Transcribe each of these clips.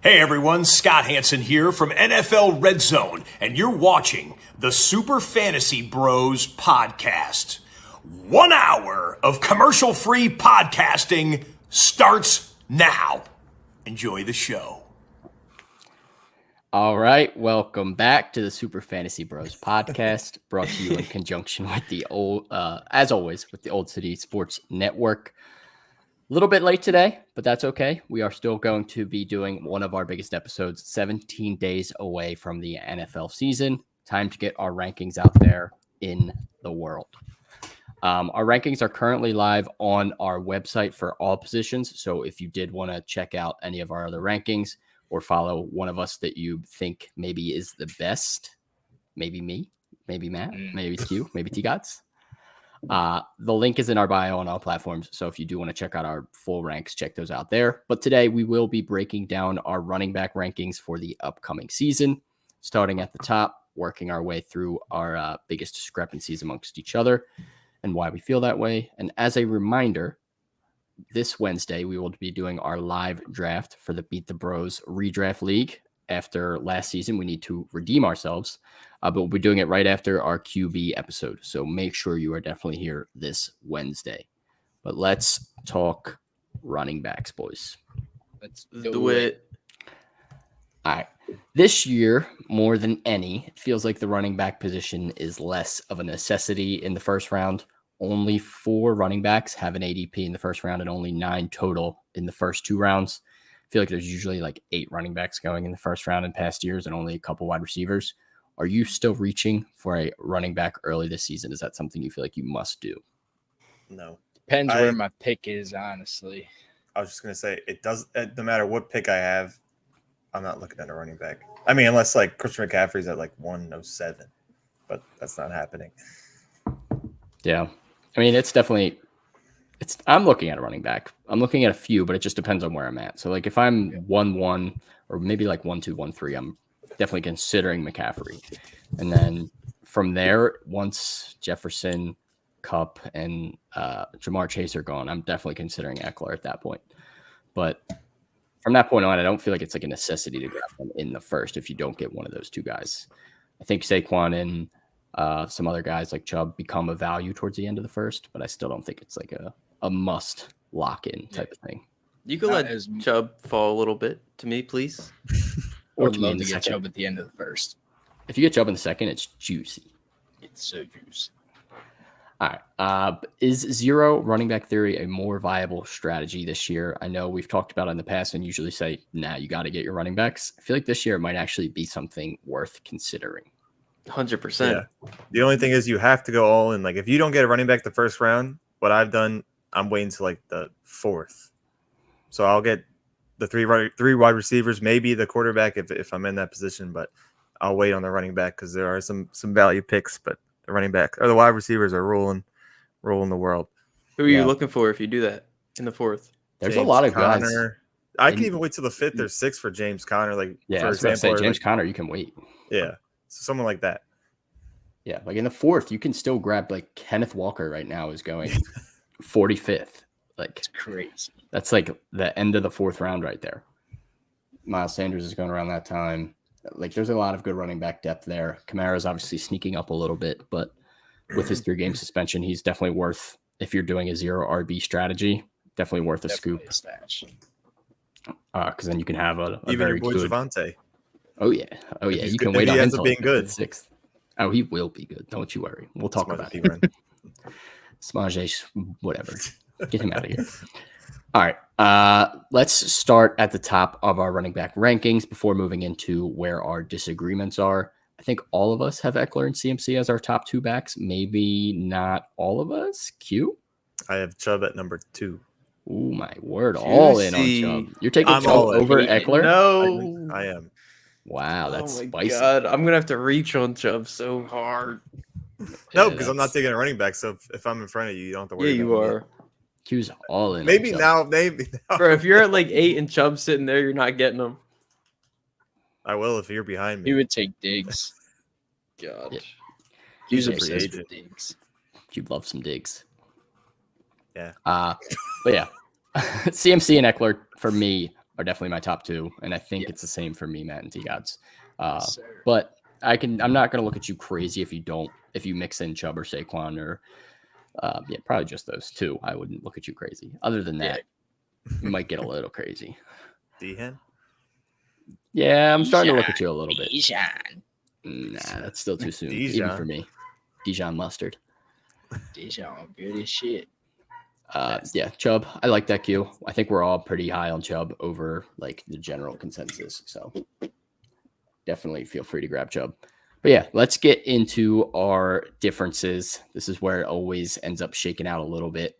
Hey everyone, Scott Hansen here from NFL Red Zone, and you're watching the Super Fantasy Bros podcast. 1 hour of commercial-free podcasting starts now. Enjoy the show. All right, welcome back to the Super Fantasy Bros podcast, brought to you in conjunction with the as always, with the Old City Sports Network. A little bit late today, but that's okay. We are still going to be doing one of our biggest episodes 17 days away from the NFL season. Time to get our rankings out there in the world. Our rankings are currently live on our website for all positions. So if you did want to check out any of our other rankings or follow one of us that you think maybe is the best, maybe me, maybe Matt, maybe Q, maybe T-Gods. The link is in our bio on all platforms. So if you do want to check out our full ranks, check those out there. But today we will be breaking down our running back rankings for the upcoming season, starting at the top, working our way through our biggest discrepancies amongst each other and why we feel that way. And as a reminder, this Wednesday, we will be doing our live draft for the Beat the Bros Redraft League. After last season, we need to redeem ourselves, but we'll be doing it right after our QB episode. So make sure you are definitely here this Wednesday. But let's talk running backs, boys. Let's do it. All right. This year, more than any, it feels like the running back position is less of a necessity in the first round. Only 4 running backs have an ADP in the first round and only 9 total in the first 2 rounds. I feel like there's usually like 8 running backs going in the first round in past years and only a couple wide receivers. Are you still reaching for a running back early this season? Is that something you feel like you must do? No. Depends where my pick is, honestly. I was just going to say, no matter what pick I have, I'm not looking at a running back. I mean, unless like Christian McCaffrey's at like 107, but that's not happening. Yeah. I mean, I'm looking at a running back. I'm looking at a few, but it just depends on where I'm at. So like if I'm 1-1 or maybe like 1-2, 1-3, I'm definitely considering McCaffrey. And then from there, once Jefferson, Kupp, and Jamar Chase are gone, I'm definitely considering Eckler at that point. But from that point on, I don't feel like it's like a necessity to grab them in the first if you don't get one of those 2 guys. I think Saquon and some other guys like Chubb become a value towards the end of the first, but I still don't think it's like a must lock in type of thing. You could let Chubb fall a little bit to me, please. Or would love to get Chubb at the end of the first. If you get Chubb in the second, it's juicy. It's so juicy. All right. Is zero running back theory a more viable strategy this year? I know we've talked about it in the past and usually say, nah, you got to get your running backs. I feel like this year it might actually be something worth considering. 100%. Yeah. The only thing is you have to go all in. Like if you don't get a running back the first round, what I've done, I'm waiting to like the 4th. So I'll get the 3 wide receivers, maybe the quarterback if I'm in that position, but I'll wait on the running back because there are some value picks, but the running back or the wide receivers are ruling the world. Who are you looking for if you do that in the 4th? There's James a lot of Conner. I can even wait till the 5th or 6th for James Conner. Like I was going to say James Conner, you can wait. Yeah. So someone like that. Yeah, like in the 4th, you can still grab like Kenneth Walker right now is going 45th. Like it's crazy. That's like the end of the 4th round right there. Miles Sanders is going around that time. Like there's a lot of good running back depth there. Kamara's obviously sneaking up a little bit, but with his 3-game suspension, he's definitely worth, if you're doing a 0 RB strategy, definitely worth a scoop. Because then you can have a even very your boy good Javonte. Oh yeah. You can wait on him until being good. 6th. Oh, he will be good. Don't you worry. We'll talk about it. Smaje, whatever. Get him out of here. All right. Let's start at the top of our running back rankings before moving into where our disagreements are. I think all of us have Eckler and CMC as our top 2 backs. Maybe not all of us. Q? I have Chubb at number 2. Oh, my word. All in on Chubb. You're taking Chubb over Eckler? No. I am. Wow, that's spicy. God, I'm going to have to reach on Chubb so hard. No, because I'm not taking a running back. So if I'm in front of you, you don't have to worry about it. Yeah, you are. Q's all in. Maybe now. Bro, if you're at like 8 and Chubb sitting there, you're not getting them. I will if you're behind me. He would take Diggs. God. Yeah. He's free obsessed agent. with Diggs. You'd love some digs. Yeah. But yeah, CMC and Eckler for me are definitely my top two, and I think Yeah. it's the same for me, Matt and T Gods. Yes, sir. But I'm not going to look at you crazy if you mix in Chubb or Saquon or probably just those two. I wouldn't look at you crazy. Other than that, you might get a little crazy. D-Hen? Yeah, I'm starting to look at you a little bit. Dijon. Nah, that's still too soon, Dijon. even for me. Dijon mustard. Dijon, good as shit. Yeah, Chubb. I like that Q. I think we're all pretty high on Chubb over like the general consensus. So definitely feel free to grab Chubb. But yeah, let's get into our differences. This is where it always ends up shaking out a little bit.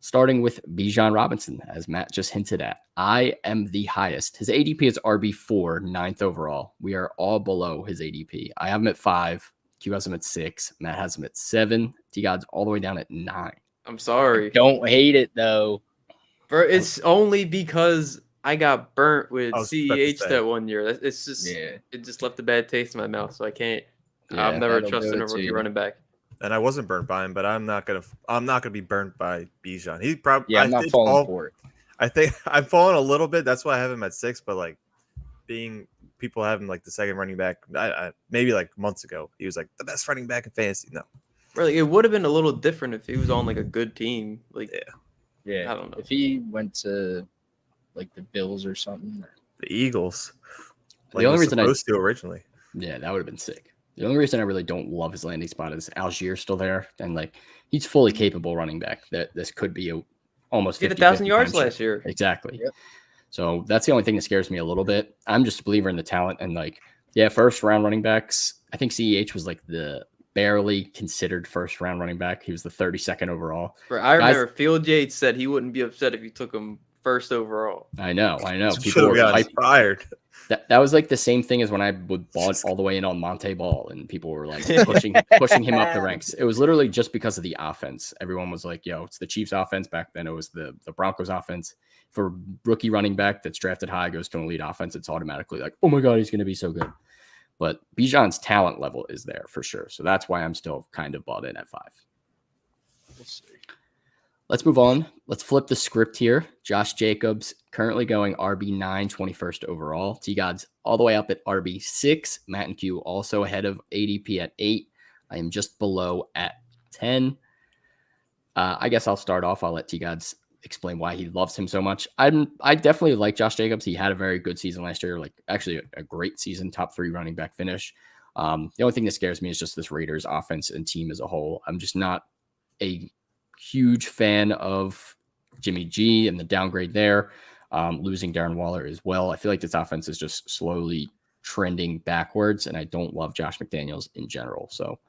Starting with Bijan Robinson, as Matt just hinted at. I am the highest. His ADP is RB4, 9th overall. We are all below his ADP. I have him at 5. Q has him at 6. Matt has him at 7. T-God's all the way down at 9. I'm sorry. Don't hate it though. Bro, it's only because I got burnt with I was about to CEH say. that one year. It's just Yeah. it just left a bad taste in my mouth, so I can't. Yeah, I'm never that'll trusting do a it to rookie you. running back. And I wasn't burnt by him, but I'm not gonna be burnt by Bijan. He probably Yeah, I'm not falling for it. I think I'm falling a little bit. That's why I have him at 6. But like people have him like the second running back. I maybe like months ago, he was like the best running back in fantasy. No, Really, it would have been a little different if he was on like a good team. Like, Yeah, I don't know. If he went to like the Bills or something, the Eagles. The Like, only was reason I- supposed to originally. Yeah, that would have been sick. The only reason I really don't love his landing spot is Algier's still there, and like he's fully capable running back. That this could be a almost he had 50-50 1,000 yards timeshare. last year. Exactly. Yep. So that's the only thing that scares me a little bit. I'm just a believer in the talent and like, yeah, first round running backs. I think CEH was like the barely considered first round running back. He was the 32nd overall. Bro, I Guys- remember Field Yates said he wouldn't be upset if you took him first overall. I know. People Should have were gotten hyped. fired. That was like the same thing as when I would ball all the way in on Monte Ball and people were like pushing him up the ranks. It was literally just because of the offense. Everyone was like, yo, it's the Chiefs offense. Back then it was the Broncos offense. For rookie running back that's drafted high, goes to an elite offense, it's automatically like, oh my God, he's going to be so good. But Bijan's talent level is there for sure. So that's why I'm still kind of bought in at 5. we'll see. Let's move on. Let's flip the script here. Josh Jacobs currently going RB9, 21st overall. T-God's all the way up at RB6. Matt and Q also ahead of ADP at 8. I am just below at 10. I guess I'll start off. I'll let T-God's explain why he loves him so much. I definitely like Josh Jacobs. He had a very good season last year, like actually a great season, top 3 running back finish. The only thing that scares me is just this Raiders offense and team as a whole. I'm just not a huge fan of Jimmy G and the downgrade there. Losing Darren Waller as well. I feel like this offense is just slowly trending backwards, and I don't love Josh McDaniels in general. So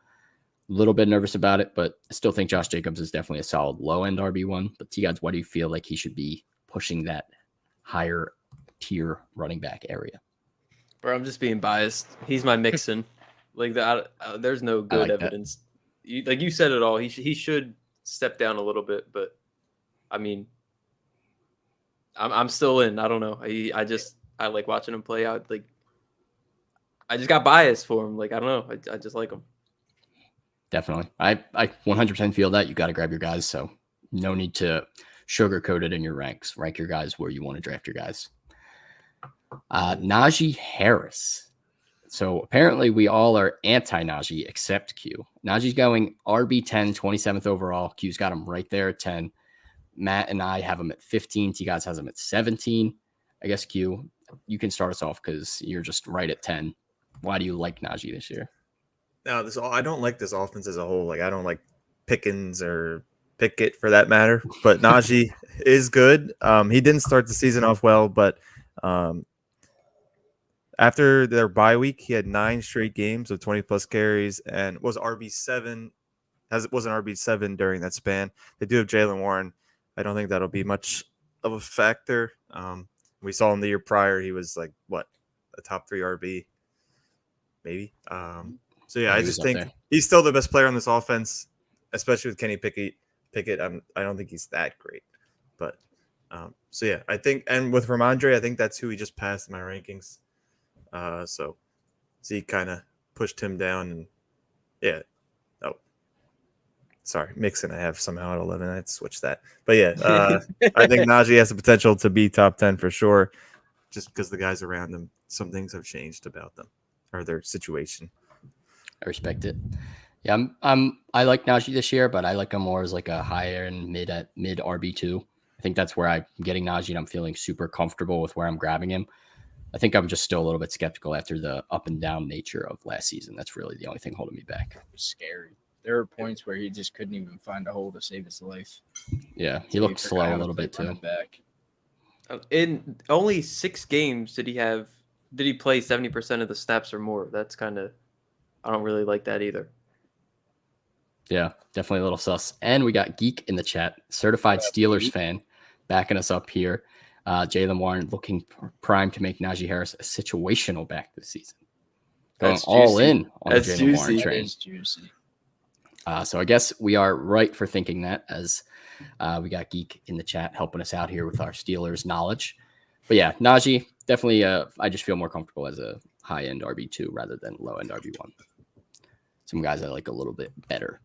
a little bit nervous about it, but I still think Josh Jacobs is definitely a solid low-end RB1. But T-Gods, why do you feel like he should be pushing that higher tier running back area? Bro, I'm just being biased. He's my Mixon. Like there's no good like that. evidence. You said it all. He should step down a little bit, but I mean, I'm still in. I don't know. I like watching him play out. Like I just got biased for him. Like I don't know. I just like him. Definitely. I 100% feel that. You got to grab your guys. So no need to sugarcoat it in your ranks. Rank your guys where you want to draft your guys. Najee Harris. So apparently we all are anti-Najee except Q. Najee's going RB10, 27th overall. Q's got him right there at 10. Matt and I have him at 15. T-Guys has him at 17. I guess Q, you can start us off because you're just right at 10. Why do you like Najee this year? No, I don't like this offense as a whole. Like I don't like Pickens or Pickett for that matter. But Najee is good. He didn't start the season off well, but after their bye week, he had 9 straight games of 20+ carries and was RB7. Was an RB7 during that span. They do have Jaylen Warren. I don't think that'll be much of a factor. We saw him the year prior. He was like a top 3 RB, maybe. So yeah, Yeah, I he just was up think there. he's still the best player on this offense, especially with Kenny Pickett. I don't think he's that great, but so yeah, I think, and with Ramondre, I think that's who he just passed in my rankings. So he kind of pushed him down, and yeah. Oh, sorry, Mixon. I have somehow at 11. I had to switch that, but yeah, I think Najee has the potential to be top 10 for sure. just because the guys around him, some things have changed about them or their situation. I respect it. Yeah, I like Najee this year, but I like him more as like a higher and mid RB2. I think that's where I'm getting Najee, and I'm feeling super comfortable with where I'm grabbing him. I think I'm just still a little bit skeptical after the up and down nature of last season. That's really the only thing holding me back. It was scary. There were points where he just couldn't even find a hole to save his life. Yeah, he looked slow a little bit too. Back. In only 6 games did he play 70% of the snaps or more? That's kind of, I don't really like that either. Yeah, definitely a little sus. And we got Geek in the chat, certified Steelers fan, backing us up here. Jaylen Warren looking primed to make Najee Harris a situational back this season. Going That's all juicy. in on That's the Jaylen juicy. Warren That train. is juicy. So I guess we are right for thinking that, as we got Geek in the chat helping us out here with our Steelers knowledge. But yeah, Najee, definitely I just feel more comfortable as a high-end RB2 rather than low-end RB1. Some guys I like a little bit better.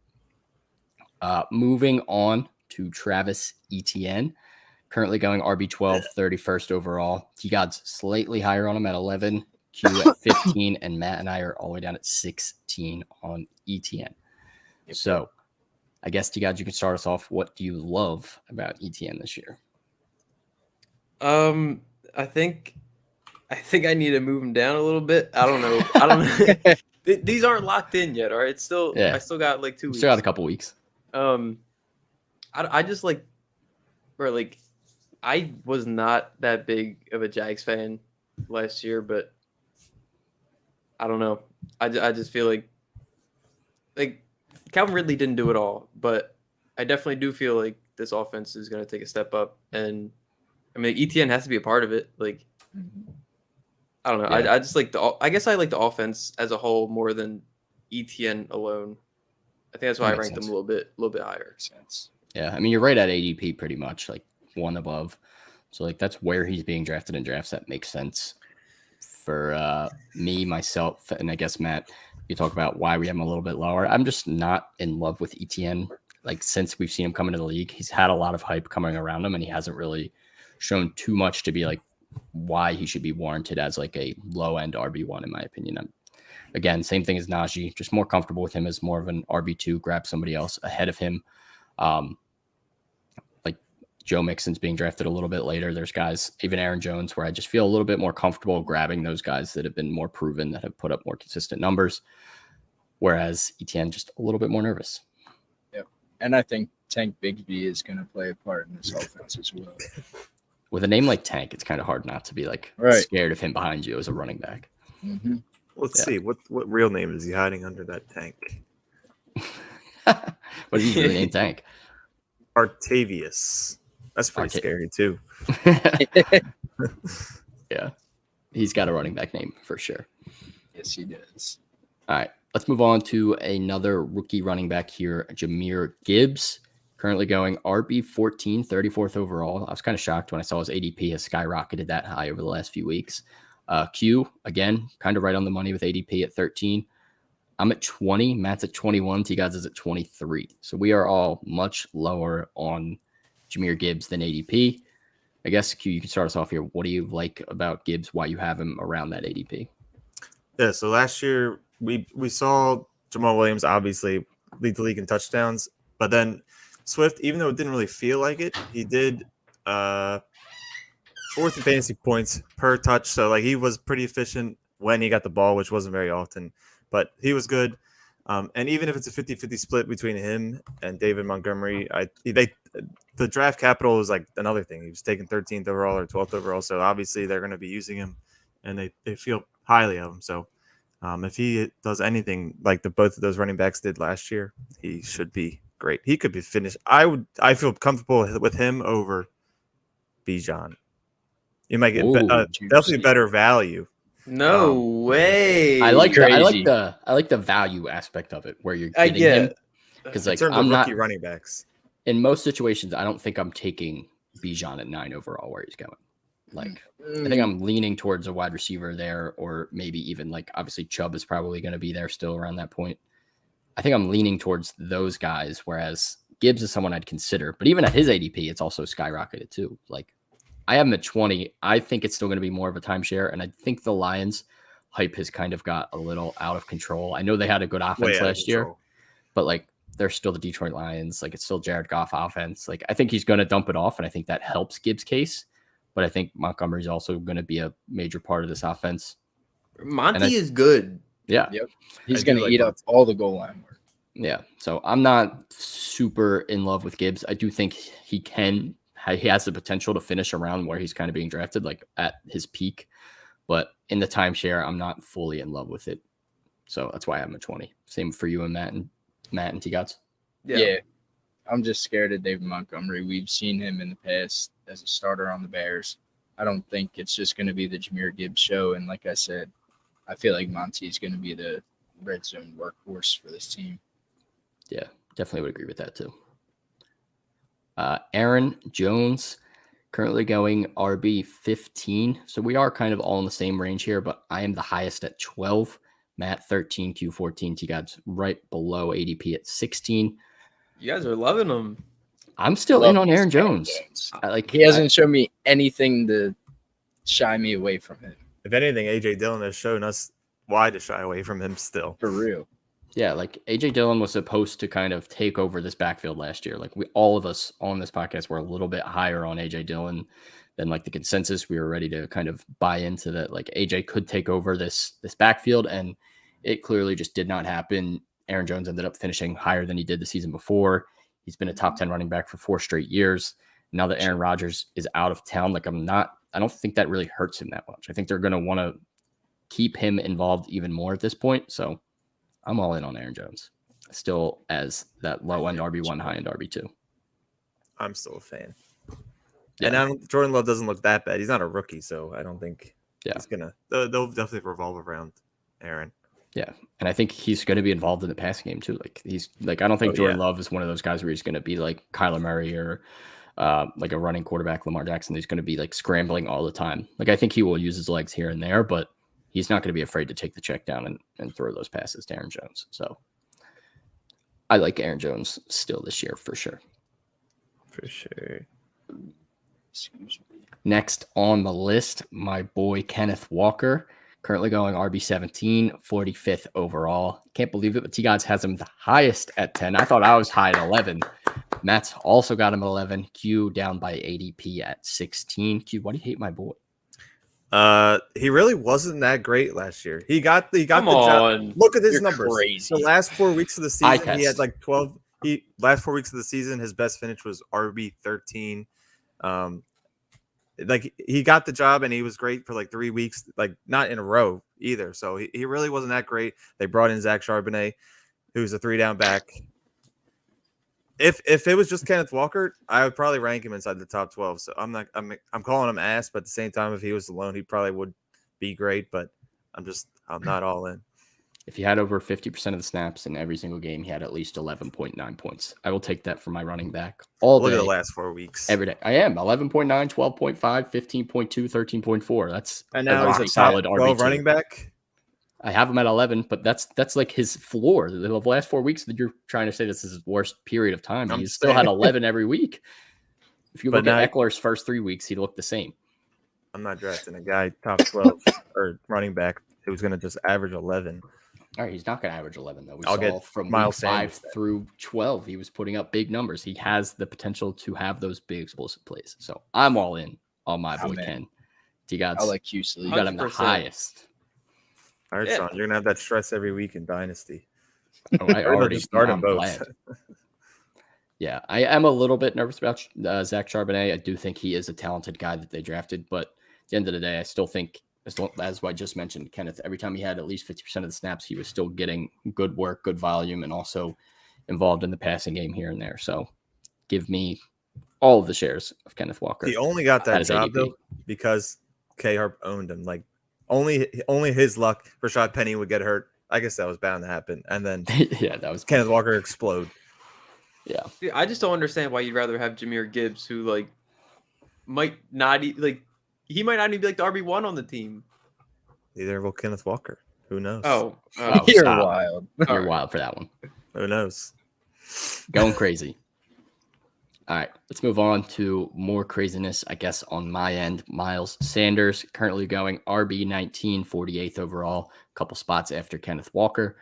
Moving on to Travis Etienne, currently going RB12, 31st overall. T-God's slightly higher on him at 11, Q at 15, and Matt and I are all the way down at 16 on Etienne. So I guess, T-God, you can start us off. What do you love about Etienne this year? I think I need to move him down a little bit. I don't know. These aren't locked in yet. All right, it's still. Yeah. I still got like 2 weeks. Still got a couple weeks. I just like, or like, I was not that big of a Jags fan last year, but I don't know. I just feel like Calvin Ridley didn't do it all, but I definitely do feel like this offense is going to take a step up, and I mean, ETN has to be a part of it. Like, I don't know. Yeah. I just like I guess I like the offense as a whole more than ETN alone. I think that's why That I makes ranked sense. them a little bit higher. Makes sense. Yeah, I mean, you're right at ADP pretty much, like one above. So like that's where he's being drafted in drafts. That makes sense for me, myself, and I guess Matt. You talk about why we have him a little bit lower. I'm just not in love with ETN. Like since we've seen him come into the league, he's had a lot of hype coming around him, and he hasn't really shown too much to be like why he should be warranted as like a low end RB1 in my opinion. Again, same thing as Najee, just more comfortable with him as more of an RB2. Grab somebody else ahead of him. Like Joe Mixon's being drafted a little bit later. There's guys, even Aaron Jones, where I just feel a little bit more comfortable grabbing those guys that have been more proven, that have put up more consistent numbers. Whereas Etienne just a little bit more nervous. Yep. And I think Tank Bigsby is going to play a part in this offense as well. With a name like Tank, it's kind of hard not to be like Right. scared of him behind you as a running back. Mm-hmm. Let's Yeah. see what real name is he hiding under that tank? What is he really named Tank? Artavius. That's pretty scary too. Yeah. He's got a running back name for sure. Yes, he does. All right. Let's move on to another rookie running back here, Jahmyr Gibbs, currently going RB 14, 34th overall. I was kind of shocked when I saw his ADP has skyrocketed that high over the last few weeks. Q, again, kind of right on the money with ADP at 13. I'm at 20. Matt's at 21. T-Gods is at 23. So we are all much lower on Jahmyr Gibbs than ADP. I guess, Q, you can start us off here. What do you like about Gibbs? Why you have him around that ADP? Yeah, so last year we saw Jamal Williams obviously lead the league in touchdowns, but then Swift, even though it didn't really feel like it, he did fourth in fantasy points per touch. So like he was pretty efficient when he got the ball, which wasn't very often, but he was good. And even if it's a 50-50 split between him and David Montgomery, the draft capital is like another thing. He was taken 13th overall or 12th overall. So obviously they're going to be using him and they feel highly of him. So if he does anything like both of those running backs did last year, he should be great. He could be finished. I feel comfortable with him over Bijan. You might get definitely better value. No way. I like Crazy. the value aspect of it where you're getting him, because In like terms I'm of not rookie running backs. in most situations. I don't think I'm taking Bijan at 9 overall where he's going. Like I think I'm leaning towards a wide receiver there, or maybe even like obviously Chubb is probably going to be there still around that point. I think I'm leaning towards those guys, whereas Gibbs is someone I'd consider. But even at his ADP, it's also skyrocketed too. Like I have him at 20. I think it's still going to be more of a timeshare, and I think the Lions hype has kind of got a little out of control. I know they had a good offense Way out of last year, control. but like they're still the Detroit Lions. Like it's still Jared Goff offense. Like I think he's going to dump it off, and I think that helps Gibbs' case. But I think Montgomery's also going to be a major part of this offense. Monty is good. Yeah. Yep. He's I do going to like eat up all the goal line work. Yeah. So I'm not super in love with Gibbs. I do think he has the potential to finish around where he's kind of being drafted, like at his peak. But in the timeshare, I'm not fully in love with it. So that's why I'm a 20. Same for you and Matt and T-Gods. Yeah. I'm just scared of David Montgomery. We've seen him in the past as a starter on the Bears. I don't think it's just going to be the Jahmyr Gibbs show. And like I said, I feel like Monty is going to be the red zone workhorse for this team. Yeah, definitely would agree with that too. Aaron Jones currently going RB 15. So we are kind of all in the same range here, but I am the highest at 12. Matt 13, Q 14. T-Gods right below ADP at 16. You guys are loving him. I'm still in on Aaron Jones. He hasn't shown me anything to shy me away from him. If anything, AJ Dillon has shown us why to shy away from him still. For real. Yeah, like AJ Dillon was supposed to kind of take over this backfield last year. Like all of us on this podcast were a little bit higher on AJ Dillon than like the consensus. We were ready to kind of buy into that. Like AJ could take over this backfield, and it clearly just did not happen. Aaron Jones ended up finishing higher than he did the season before. He's been a top 10 running back for 4 straight years. Now that Aaron Rodgers is out of town, like I don't think that really hurts him that much. I think they're going to want to keep him involved even more at this point. So I'm all in on Aaron Jones, still as that low end RB1, high end RB2. I'm still a fan. Yeah. And Jordan Love doesn't look that bad. He's not a rookie, so I don't think Yeah. he's gonna. They'll definitely revolve around Aaron. Yeah, and I think he's going to be involved in the passing game too. Like I don't think Jordan Love is one of those guys where he's going to be like Kyler Murray or like a running quarterback, Lamar Jackson. He's going to be like scrambling all the time. Like I think he will use his legs here and there, but he's not going to be afraid to take the check down and throw those passes to Aaron Jones. So I like Aaron Jones still this year for sure. For sure. Excuse me. Next on the list, my boy Kenneth Walker. Currently going RB 17, 45th overall. Can't believe it, but T-Gods has him the highest at 10. I thought I was high at 11. Matt's also got him at 11. Q down by ADP at 16. Q, why do you hate my boy? He really wasn't that great last year. He got the Come job. on. Look at his You're numbers. crazy. The last 4 weeks of the Eye season, he had test. like 12. Last 4 weeks of the season, his best finish was RB 13. Like he got the job and he was great for like 3 weeks, like not in a row either. So he really wasn't that great. They brought in Zach Charbonnet, who's a 3-down back. If it was just Kenneth Walker, I would probably rank him inside the top 12. So I'm calling him ass, but at the same time, if he was alone, he probably would be great. But I'm not all in. If he had over 50% of the snaps in every single game, he had at least 11.9 points. I will take that for my running back all Look day. at the last 4 weeks. Every day. I am 11.9, 12.5, 15.2, 13.4. That's And now a he's a solid top 12 RB2. running back. I have him at 11, but that's like his floor. The last 4 weeks that you're trying to say this is his worst period of time. I'm He's still had saying. 11 every week. If you But look at now- Eckler's first 3 weeks, he looked the same. I'm not drafting a guy top 12 or running back who's going to just average 11. All right, he's not going to average 11 though. We I'll saw get from Miles week 5 Sanders then. through 12, he was putting up big numbers. He has the potential to have those big explosive plays. So I'm all in on my boy I'm in. Ken. T-Gods, I like you, you Sleep. got him the 100%. highest. All right, Yeah. Sean, you're going to have that stress every week in Dynasty. Oh, I Or they'll already just start them I'm both. glad. Yeah, I am a little bit nervous about Zach Charbonnet. I do think he is a talented guy that they drafted, but at the end of the day, I still think, as I just mentioned, Kenneth, every time he had at least 50% of the snaps, he was still getting good work, good volume, and also involved in the passing game here and there. So give me all of the shares of Kenneth Walker. He only got That that is job, ADP. though, because K-Harp owned him. Like, only his luck, Rashad Penny would get hurt. I guess that was bound to happen. And then Yeah, that was Kenneth Walker explode. Yeah, See, I just don't understand why you'd rather have Jahmyr Gibbs, who like might not he might not even be like the RB1 on the team. Either will Kenneth Walker. Who knows? Oh, You're stop. wild. You're right. wild for that one. Who knows? Going crazy. All right, let's move on to more craziness, I guess, on my end. Miles Sanders currently going RB 19, 48th overall, a couple spots after Kenneth Walker.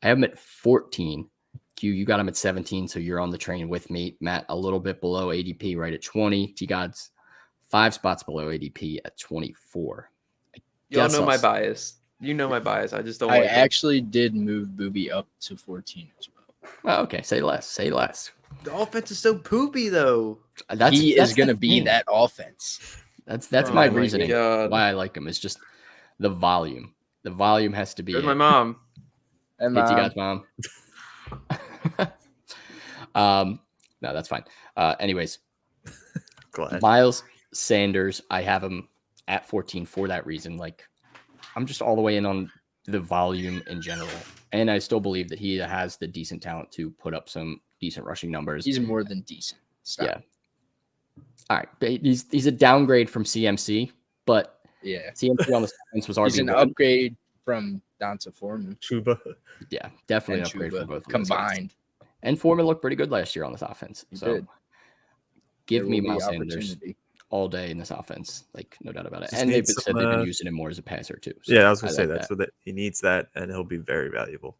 I have him at 14. Q, you got him at 17, so you're on the train with me. Matt, a little bit below ADP, right at 20. T-God's 5 spots below ADP at 24. Y'all know my bias. You know my bias. I just don't I like it. actually did move Booby up to 14 as well. Oh, okay, say less. Say less. The offense is so poopy, though. He is going to the be thing. that offense. That's Oh my my reasoning God. why I like him. It's just the volume. The volume has to be. Where's my mom? And Hey, T-God's mom. No, that's fine. Anyways, Glad. Miles Sanders, I have him at 14 for that reason. Like, I'm just all the way in on the volume in general. And I still believe that he has the decent talent to put up some decent rushing numbers. he's more than decent. Stop. Yeah. All right. But he's a downgrade from CMC, but Yeah. CMC on the offense was He's RB1. an upgrade from Donta Foreman Chuba. Yeah, definitely an and upgrade from Chuba both of those guys. combined. And Foreman looked pretty good last year on this offense. He So did. give There me will be Miles Sanders opportunity. all day in this offense. Like, no doubt about it. Just And they've needs said some, they've been using him more as a passer too. So Yeah, I was gonna say like that. So that he needs that, and he'll be very valuable.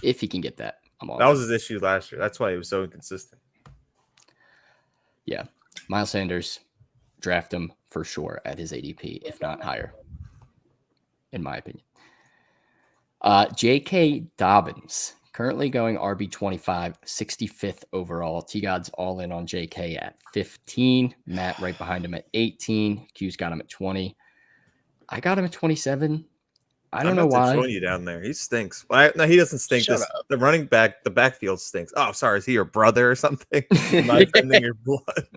If he can get that, I'm all That in. was his issue last year. That's why he was so inconsistent. Yeah. Miles Sanders, draft him for sure at his ADP, if not higher, in my opinion. J.K. Dobbins, currently going RB 25, 65th overall. T-God's all in on J.K. at 15. Matt right behind him at 18. Q's got him at 20. I got him at 27. I don't know why. Showing you down there, he stinks. No, he doesn't stink. Shut up. The running back, the backfield stinks. Oh, sorry, is he your brother or something? Am I offending your blood?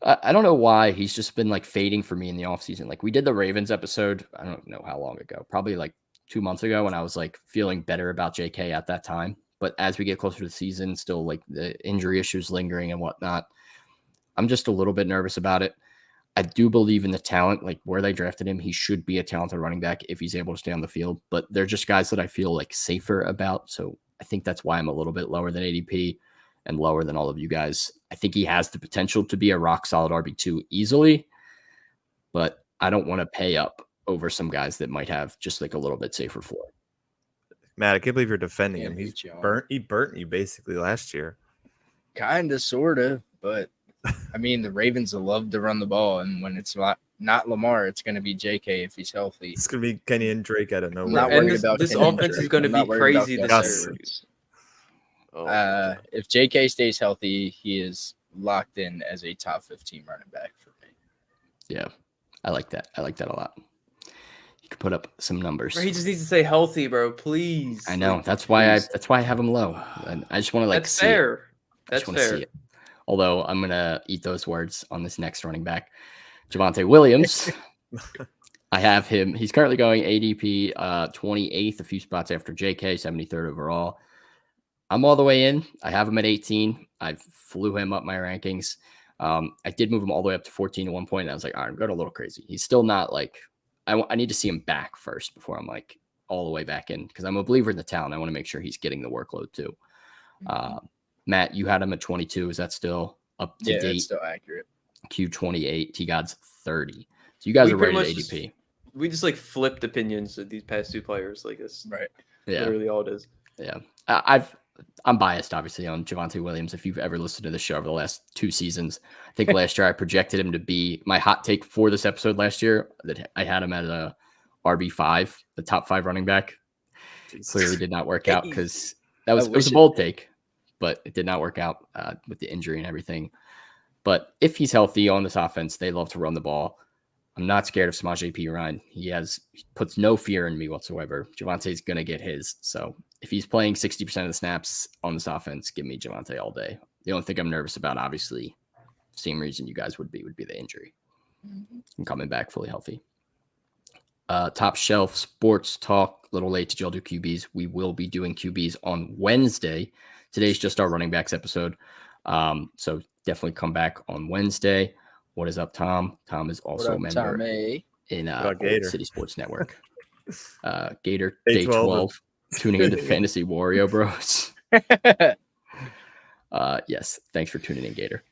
I don't know why he's just been like fading for me in the offseason. Like we did the Ravens episode, I don't know how long ago, probably like 2 months ago, when I was like feeling better about JK at that time. But as we get closer to the season, still like the injury issues lingering and whatnot, I'm just a little bit nervous about it. I do believe in the talent, like where they drafted him. He should be a talented running back if he's able to stay on the field, but they're just guys that I feel like safer about. So I think that's why I'm a little bit lower than ADP and lower than all of you guys. I think he has the potential to be a rock solid RB2 easily, but I don't want to pay up over some guys that might have just like a little bit safer floor. Matt, I can't believe you're defending Can't him. He's beat you on burnt. He burnt you basically last year. Kind of, sort of, but I mean, the Ravens love to run the ball, and when it's not Lamar, it's going to be JK if he's healthy. It's gonna be Kenny and Drake out of I'm nowhere. not And worried this- about this Kenny offense is Drake. gonna I'm not be worried about crazy Gus this year. Edwards. Oh, If JK stays healthy, he is locked in as a top 15 running back for me. Yeah, I like that. I like that a lot. You can put up some numbers. bro, he just needs to stay healthy, bro. Please. I know. Like, That's why please. I have him low. And I just want to like That's see it. fair. I That's just want to see fair. it. Although I'm gonna eat those words on this next running back, Javonte Williams. I have him. He's currently going ADP 28th, a few spots after JK, 73rd overall. I'm all the way in. I have him at 18. I flew him up my rankings. I did move him all the way up to 14 at one point. And I was like, all right, I'm going a little crazy. He's still not like, I need to see him back first before I'm like all the way back in, because I'm a believer in the talent. I want to make sure he's getting the workload too. Matt, you had him at 22. Is that still up to Yeah, date? that's still accurate. Q 28. T God's 30. So you guys We are pretty ready much to ADP. We just like flipped opinions of these past two players. Like that's Right. Yeah. literally all it is. Yeah. I'm biased, obviously, on Javonte Williams. If you've ever listened to the show over the last 2 seasons, I think last year I projected him to be my hot take for this episode last year, that I had him at a RB5, the top 5 running back. Clearly did not work out because it was a bold take, but it did not work out with the injury and everything. But if he's healthy on this offense, they love to run the ball. I'm not scared of Samaje Perine. He puts no fear in me whatsoever. Javonte's going to get his. So if he's playing 60% of the snaps on this offense, give me Javonte all day. The only thing I'm nervous about, obviously, same reason you guys would be the injury and coming back fully healthy. Top shelf sports talk. A little late. Did y'all do QBs? We will be doing QBs on Wednesday. Today's just our running backs episode. So definitely come back on Wednesday. What is up, Tom? Tom is also a member in Old Gator? City Sports Network. Gator Day Day 12. 12, tuning into Fantasy Wario Bros. Yes, thanks for tuning in, Gator.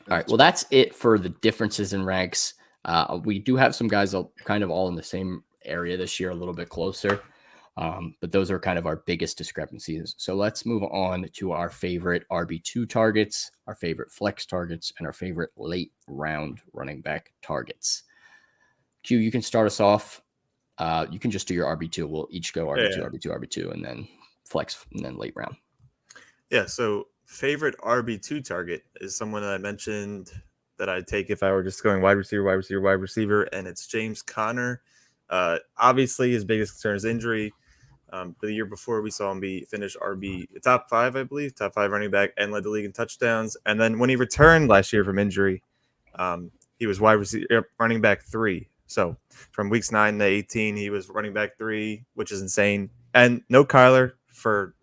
All right, well, that's it for the differences in ranks. We do have some guys kind of all in the same area this year, a little bit closer. But those are kind of our biggest discrepancies. So let's move on to our favorite RB2 targets, our favorite flex targets, and our favorite late round running back targets. Q, you can start us off. You can just do your RB2. We'll each go RB2, Yeah. RB2, RB2, and then flex, and then late round. Yeah, so favorite RB2 target is someone that I mentioned that I'd take if I were just going wide receiver, and it's James Conner. Obviously, his biggest concern is injury. The year before, we saw him finish RB top 5, I believe, top 5 running back, and led the league in touchdowns. And then when he returned last year from injury, he was running back 3. So from weeks 9 to 18, he was running back 3, which is insane. And no Kyler for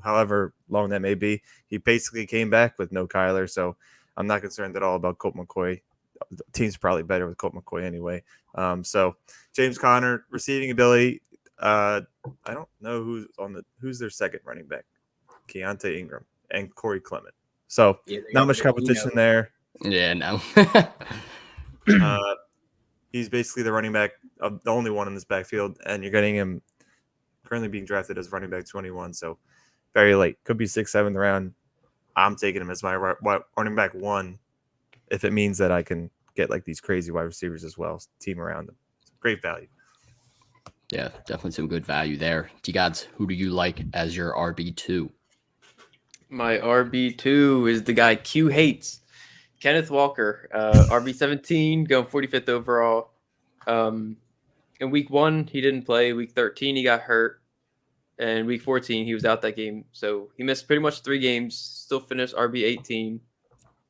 however long that may be. He basically came back with no Kyler, so I'm not concerned at all about Colt McCoy. The team's probably better with Colt McCoy anyway. So James Conner, receiving ability. I don't know who's their second running back. Keontae Ingram and Corey Clement. So not much competition there. Yeah, no. He's basically the running back, the only one in this backfield, and you're getting him currently being drafted as running back 21. So very late. Could be 6th, 7th round. I'm taking him as my running back 1 if it means that I can get like these crazy wide receivers as well, team around them. Great value. Yeah, definitely some good value there. T-Gods, who do you like as your RB2? My RB2 is the guy Q hates, Kenneth Walker, RB17, going 45th overall. In week 1, he didn't play. Week 13, he got hurt. And week 14, he was out that game. So he missed pretty much 3 games, still finished RB18.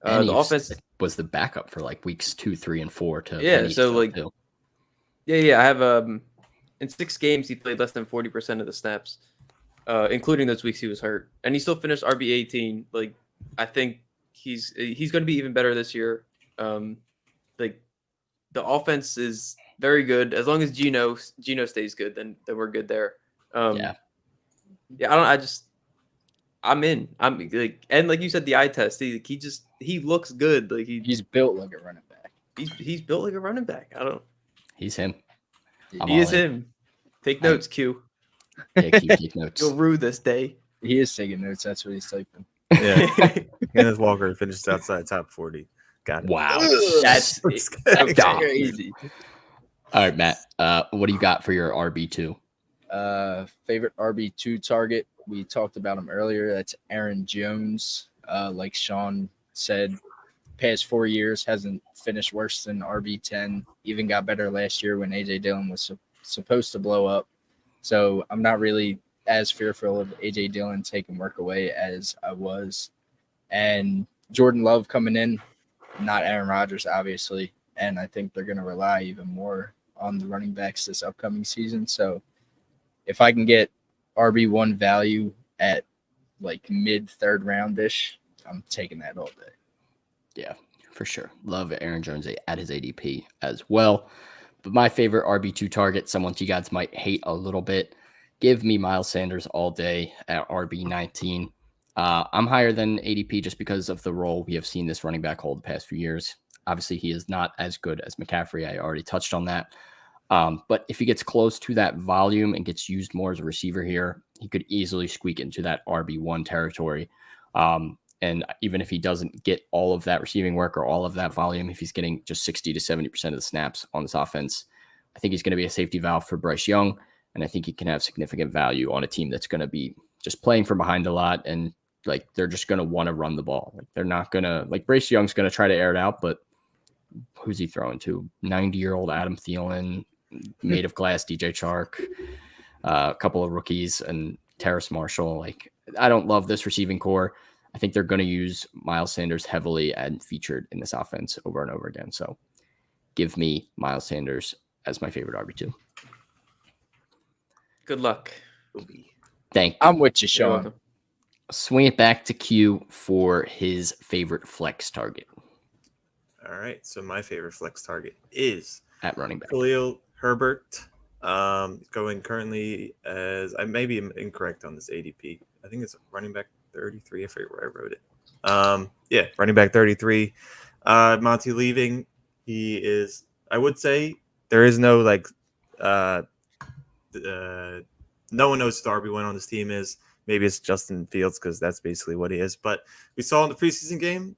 And the offense was the backup for like weeks 2, 3, and 4 to Yeah, so like too. Yeah, I have in 6 games he played less than 40% of the snaps, including those weeks he was hurt, and he still finished RB18. Like, I think he's going to be even better this year. Like, the offense is very good as long as Geno stays good. Then we're good there. I'm in. I'm like, and like you said, the eye test. He looks good. Like he's built like a running back. He's built like a running back. He's him. He is him. Take notes, Q. Yeah, keep notes. You'll rue this day. He is taking notes. That's what he's typing. Yeah. Kenneth Walker finished outside top 40. Got it. Wow. That's crazy. All right, Matt. What do you got for your RB2? Favorite RB2 target. We talked about him earlier. That's Aaron Jones. Like Sean said, past 4 years hasn't finished worse than RB10. Even got better last year when AJ Dillon was supposed to blow up. So I'm not really as fearful of AJ Dillon taking work away as I was. And Jordan Love coming in, not Aaron Rodgers, obviously. And I think they're going to rely even more on the running backs this upcoming season. So if I can get RB1 value at like mid 3rd roundish, I'm taking that all day. Yeah, for sure. Love Aaron Jones at his ADP as well. But my favorite RB2 target, someone you guys might hate a little bit, give me Miles Sanders all day at RB19. I'm higher than ADP just because of the role we have seen this running back hold the past few years. Obviously, he is not as good as McCaffrey. I already touched on that. But if he gets close to that volume and gets used more as a receiver here, he could easily squeak into that RB1 territory. And even if he doesn't get all of that receiving work or all of that volume, if he's getting just 60 to 70% of the snaps on this offense, I think he's going to be a safety valve for Bryce Young. And I think he can have significant value on a team that's going to be just playing from behind a lot. And like, they're just going to want to run the ball. Like, they're not going to, like, Bryce Young's going to try to air it out, but who's he throwing to? 90-year-old Adam Thielen, made of glass DJ Chark, a couple of rookies, and Terrace Marshall. Like, I don't love this receiving core. I think they're going to use Miles Sanders heavily and featured in this offense over and over again. So give me Miles Sanders as my favorite RB2. Good luck. Thank you. I'm with you, Sean. Swing it back to Q for his favorite flex target. All right. So my favorite flex target is at running back. Khalil Herbert. Going currently as I may be incorrect on this ADP. I think it's running back 33. I forget where I wrote it. Yeah, running back 33. Monty leaving. He is, I would say, there is no no one knows who the RB1 on this team is. Maybe it's Justin Fields because that's basically what he is. But we saw in the preseason game,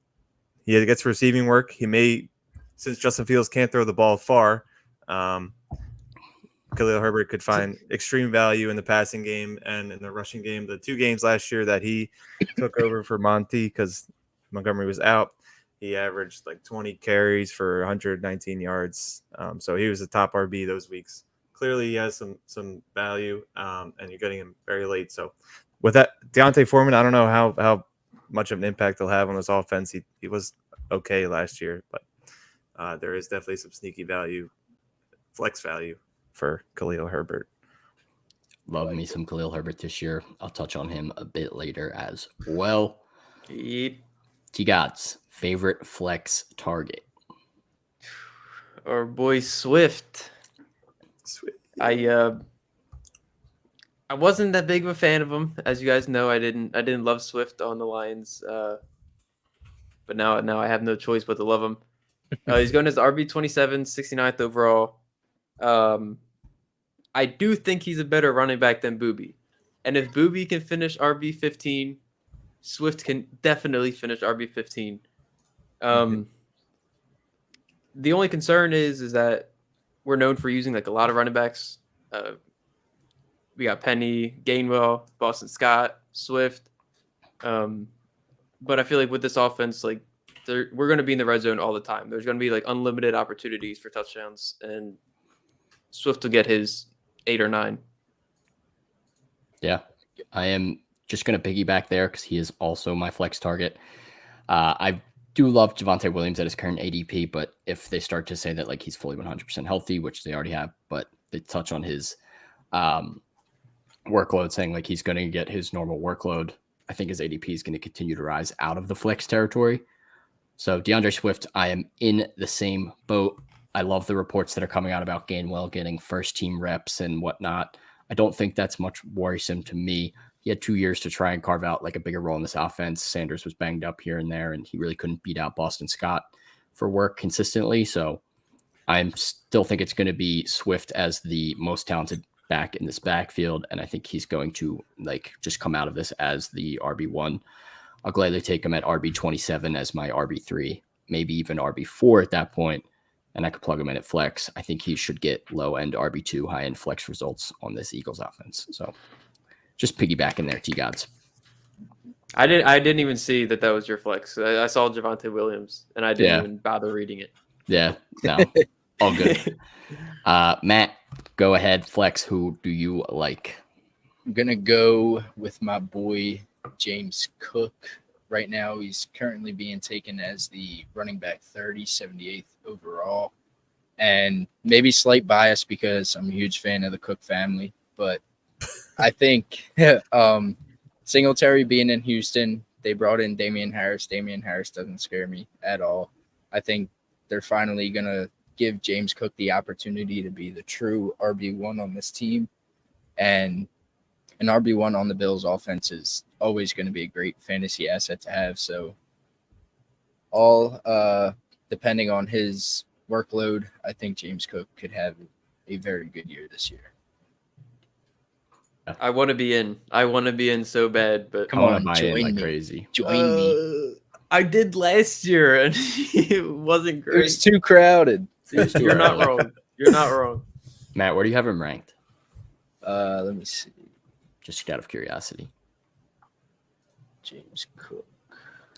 he gets receiving work. He may, since Justin Fields can't throw the ball far, Khalil Herbert could find extreme value in the passing game and in the rushing game. The 2 games last year that he took over for Monty because Montgomery was out, he averaged like 20 carries for 119 yards. So he was the top RB those weeks. Clearly, he has some value, and you're getting him very late. So with that, Deontay Foreman, I don't know how much of an impact he'll have on this offense. He was okay last year, but there is definitely some sneaky value, flex value for Khalil Herbert. Love me some Khalil Herbert this year. I'll touch on him a bit later as well. Yep. T-God's favorite flex target. Our boy Swift. Sweet. I wasn't that big of a fan of him, as you guys know. I didn't love Swift on the Lions, but now I have no choice but to love him. He's going as RB27, 69th overall. I do think he's a better running back than Booby, and if Booby can finish RB15, Swift can definitely finish RB15. The only concern is that we're known for using like a lot of running backs. We got Penny, Gainwell, Boston Scott, Swift. But I feel like with this offense, like we're going to be in the red zone all the time. There's going to be like unlimited opportunities for touchdowns, and Swift will get his 8 or 9. Yeah, I am just going to piggyback there because he is also my flex target. I do love Javonte Williams at his current ADP, but if they start to say that like he's fully 100% healthy, which they already have, but they touch on his workload, saying like he's going to get his normal workload, I think his ADP is going to continue to rise out of the flex territory. So DeAndre Swift, I am in the same boat. I love the reports that are coming out about Gainwell getting first team reps and whatnot. I don't think that's much worrisome to me. He had 2 years to try and carve out like a bigger role in this offense. Sanders was banged up here and there, and he really couldn't beat out Boston Scott for work consistently. So I still think it's going to be Swift as the most talented back in this backfield, and I think he's going to like just come out of this as the RB1. I'll gladly take him at RB27 as my RB3, maybe even RB4 at that point, and I could plug him in at flex. I think he should get low-end RB2, high-end flex results on this Eagles offense. So just piggybacking there, T-Gods. I didn't even see that was your flex. I saw Javonte Williams, and I didn't even bother reading it. Yeah, no, all good. Matt, go ahead, flex. Who do you like? I'm going to go with my boy James Cook. Right now, he's currently being taken as the running back 30, 78th overall. And maybe slight bias because I'm a huge fan of the Cook family. But I think Singletary being in Houston, they brought in Damian Harris. Damian Harris doesn't scare me at all. I think they're finally going to give James Cook the opportunity to be the true RB1 on this team. And an RB1 on the Bills offense is always going to be a great fantasy asset to have. So all depending on his workload, I think James Cook could have a very good year this year. I want to be in. I want to be in so bad, but Come on, join join like me. crazy. Join me. I did last year, and it wasn't It great. was too crowded. You're not wrong. You're not wrong. Matt, where do you have him ranked? Let me see. Just out of curiosity. James Cook.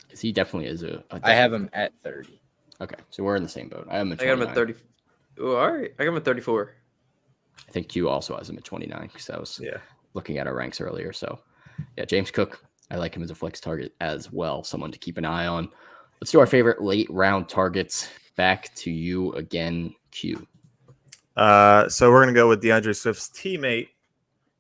Because he definitely is I have him at 30. Okay, so we're in the same boat. I am at I got him at 29. 30. Oh, all right. I got him at 34. I think Q also has him at 29 because I was Yeah. looking at our ranks earlier. So, yeah, James Cook, I like him as a flex target as well. Someone to keep an eye on. Let's do our favorite late round targets. Back to you again, Q. So we're going to go with DeAndre Swift's teammate,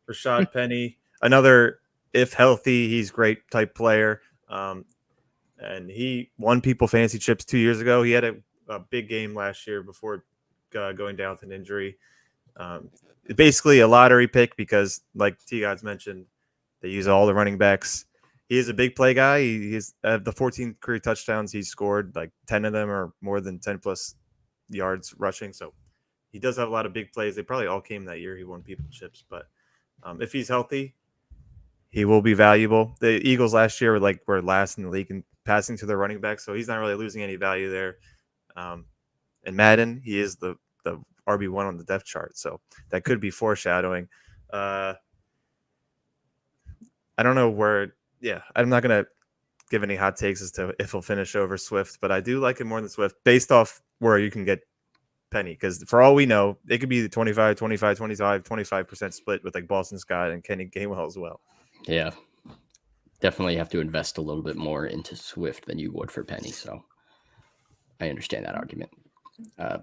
Rashad Penny. Another, if healthy, he's great type player. And he won people fantasy chips 2 years ago. He had a big game last year before going down with an injury. Basically a lottery pick because, like T-Gods mentioned, they use all the running backs. he is a big play guy. He's the 14 career touchdowns he's scored, like 10 of them are more than 10 plus yards rushing. So he does have a lot of big plays. They probably all came that year. He won people chips, but if he's healthy, he will be valuable. The Eagles last year were last in the league in passing to their running back, so he's not really losing any value there. In Madden, he is the RB1 on the depth chart, so that could be foreshadowing. I don't know where. Yeah, I'm not gonna give any hot takes as to if he'll finish over Swift, but I do like him more than Swift based off where you can get Penny, because for all we know, it could be the 25, 25, 25, 25% split with like Boston Scott and Kenny Gainwell as well. Yeah. Definitely have to invest a little bit more into Swift than you would for Penny. So I understand that argument.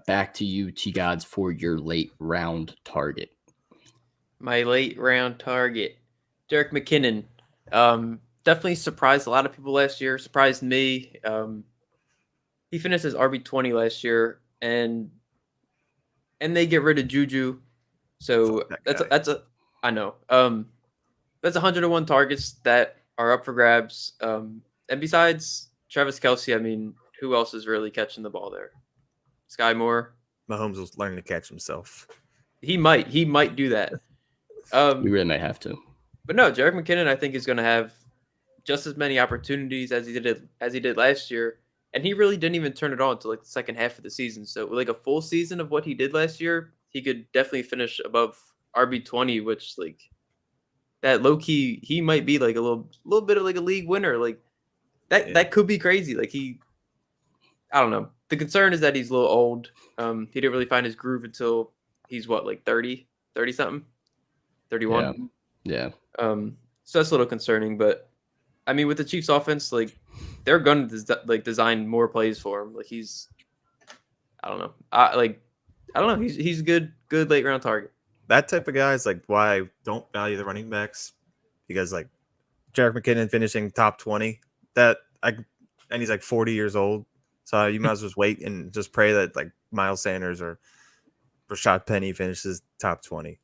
Back to you, T-Gods, for your late round target. My late round target, Jerick McKinnon. Definitely surprised a lot of people last year. Surprised me. He finished as RB20 last year, and they get rid of Juju. So I know. That's 101 targets that are up for grabs. And besides Travis Kelce, I mean, who else is really catching the ball there? Sky Moore. Mahomes will learn to catch himself. He might do that. We really might have to. But no, Jerick McKinnon, I think, is going to have just as many opportunities as he did last year, and he really didn't even turn it on until like the second half of the season. So like a full season of what he did last year, he could definitely finish above RB20, which like that low key he might be like a little bit of like a league winner. Like that could be crazy. Like I don't know. The concern is that he's a little old. He didn't really find his groove until he's like 30 something, 31. Yeah. So that's a little concerning, but I mean, with the Chiefs offense, like they're going to design more plays for him. Like I don't know. He's a good late round target. That type of guy is like why I don't value the running backs, because like Jerick McKinnon finishing top 20, and he's like 40 years old. So you might as well just wait and just pray that like Miles Sanders or Rashad Penny finishes top 20.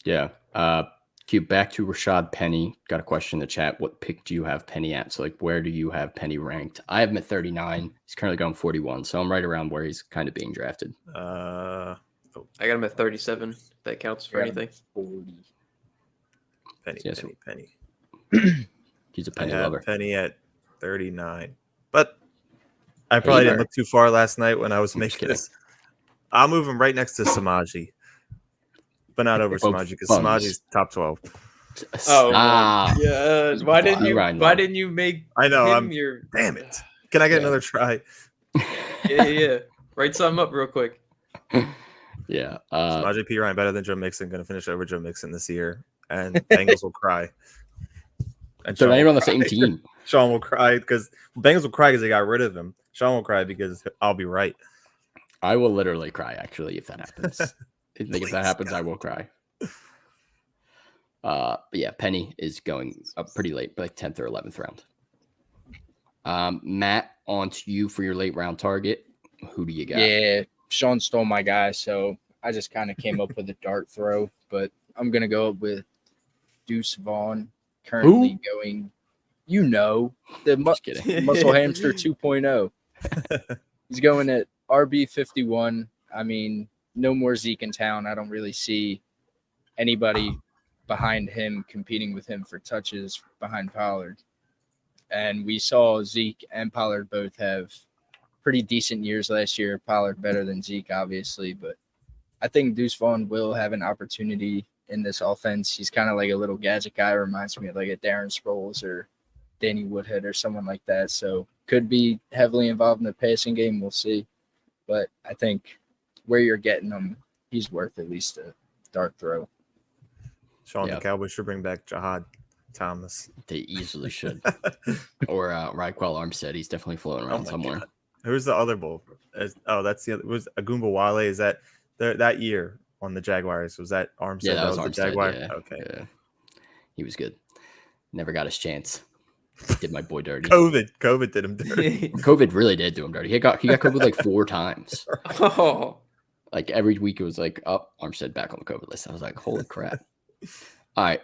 Yeah. Back to Rashad Penny. Got a question in the chat. What pick do you have Penny at? So like, where do you have Penny ranked? I have him at 39. He's currently going 41. So I'm right around where he's kind of being drafted. I got him at 37. If that counts for anything. 40. Penny. He's a Penny I lover. Penny at 39. But I probably didn't look too far last night when I was making this. I'll move him right next to Samaji. But not over Samaji, because Samaji's top 12. Oh, yeah. Why didn't you make? I know. Your... Damn it! Can I get another try? Yeah. Write something up real quick. Yeah. Samaji P. Ryan better than Joe Mixon. Going to finish over Joe Mixon this year, and Bengals will cry. And they're not even on the same team. Sean will cry because Bengals will cry because they got rid of him. Sean will cry because I'll be right. I will literally cry actually if that happens. If that happens, I will cry. But yeah, Penny is going up pretty late, like 10th or 11th round. Matt, on to you for your late round target. Who do you got? Yeah, Sean stole my guy, so I just kind of came up with a dart throw, but I'm going to go up with Deuce Vaughn, currently going, the Muscle Hamster 2.0. He's going at RB51. I mean, no more Zeke in town. I don't really see anybody behind him competing with him for touches behind Pollard. And we saw Zeke and Pollard both have pretty decent years last year. Pollard better than Zeke, obviously, but I think Deuce Vaughn will have an opportunity in this offense. He's kind of like a little gadget guy. Reminds me of like a Darren Sproles or Danny Woodhead or someone like that. So could be heavily involved in the passing game. We'll see. But I think where you're getting him, he's worth at least a dart throw. Sean, the Cowboys should bring back Jahad Thomas. They easily should. Or Raquel Armstead. He's definitely floating around somewhere. God. Who's the other bull? That's the other. Was Agumba Wale? Is that that year on the Jaguars? Was that Armstead? Yeah, that was Armstead, the Jaguar. Yeah, okay. Yeah. He was good. Never got his chance. Did my boy dirty. COVID did him dirty. COVID really did do him dirty. He got COVID like 4 times. Oh. Like every week it was like, Armstead back on the COVID list. I was like, holy crap. All right.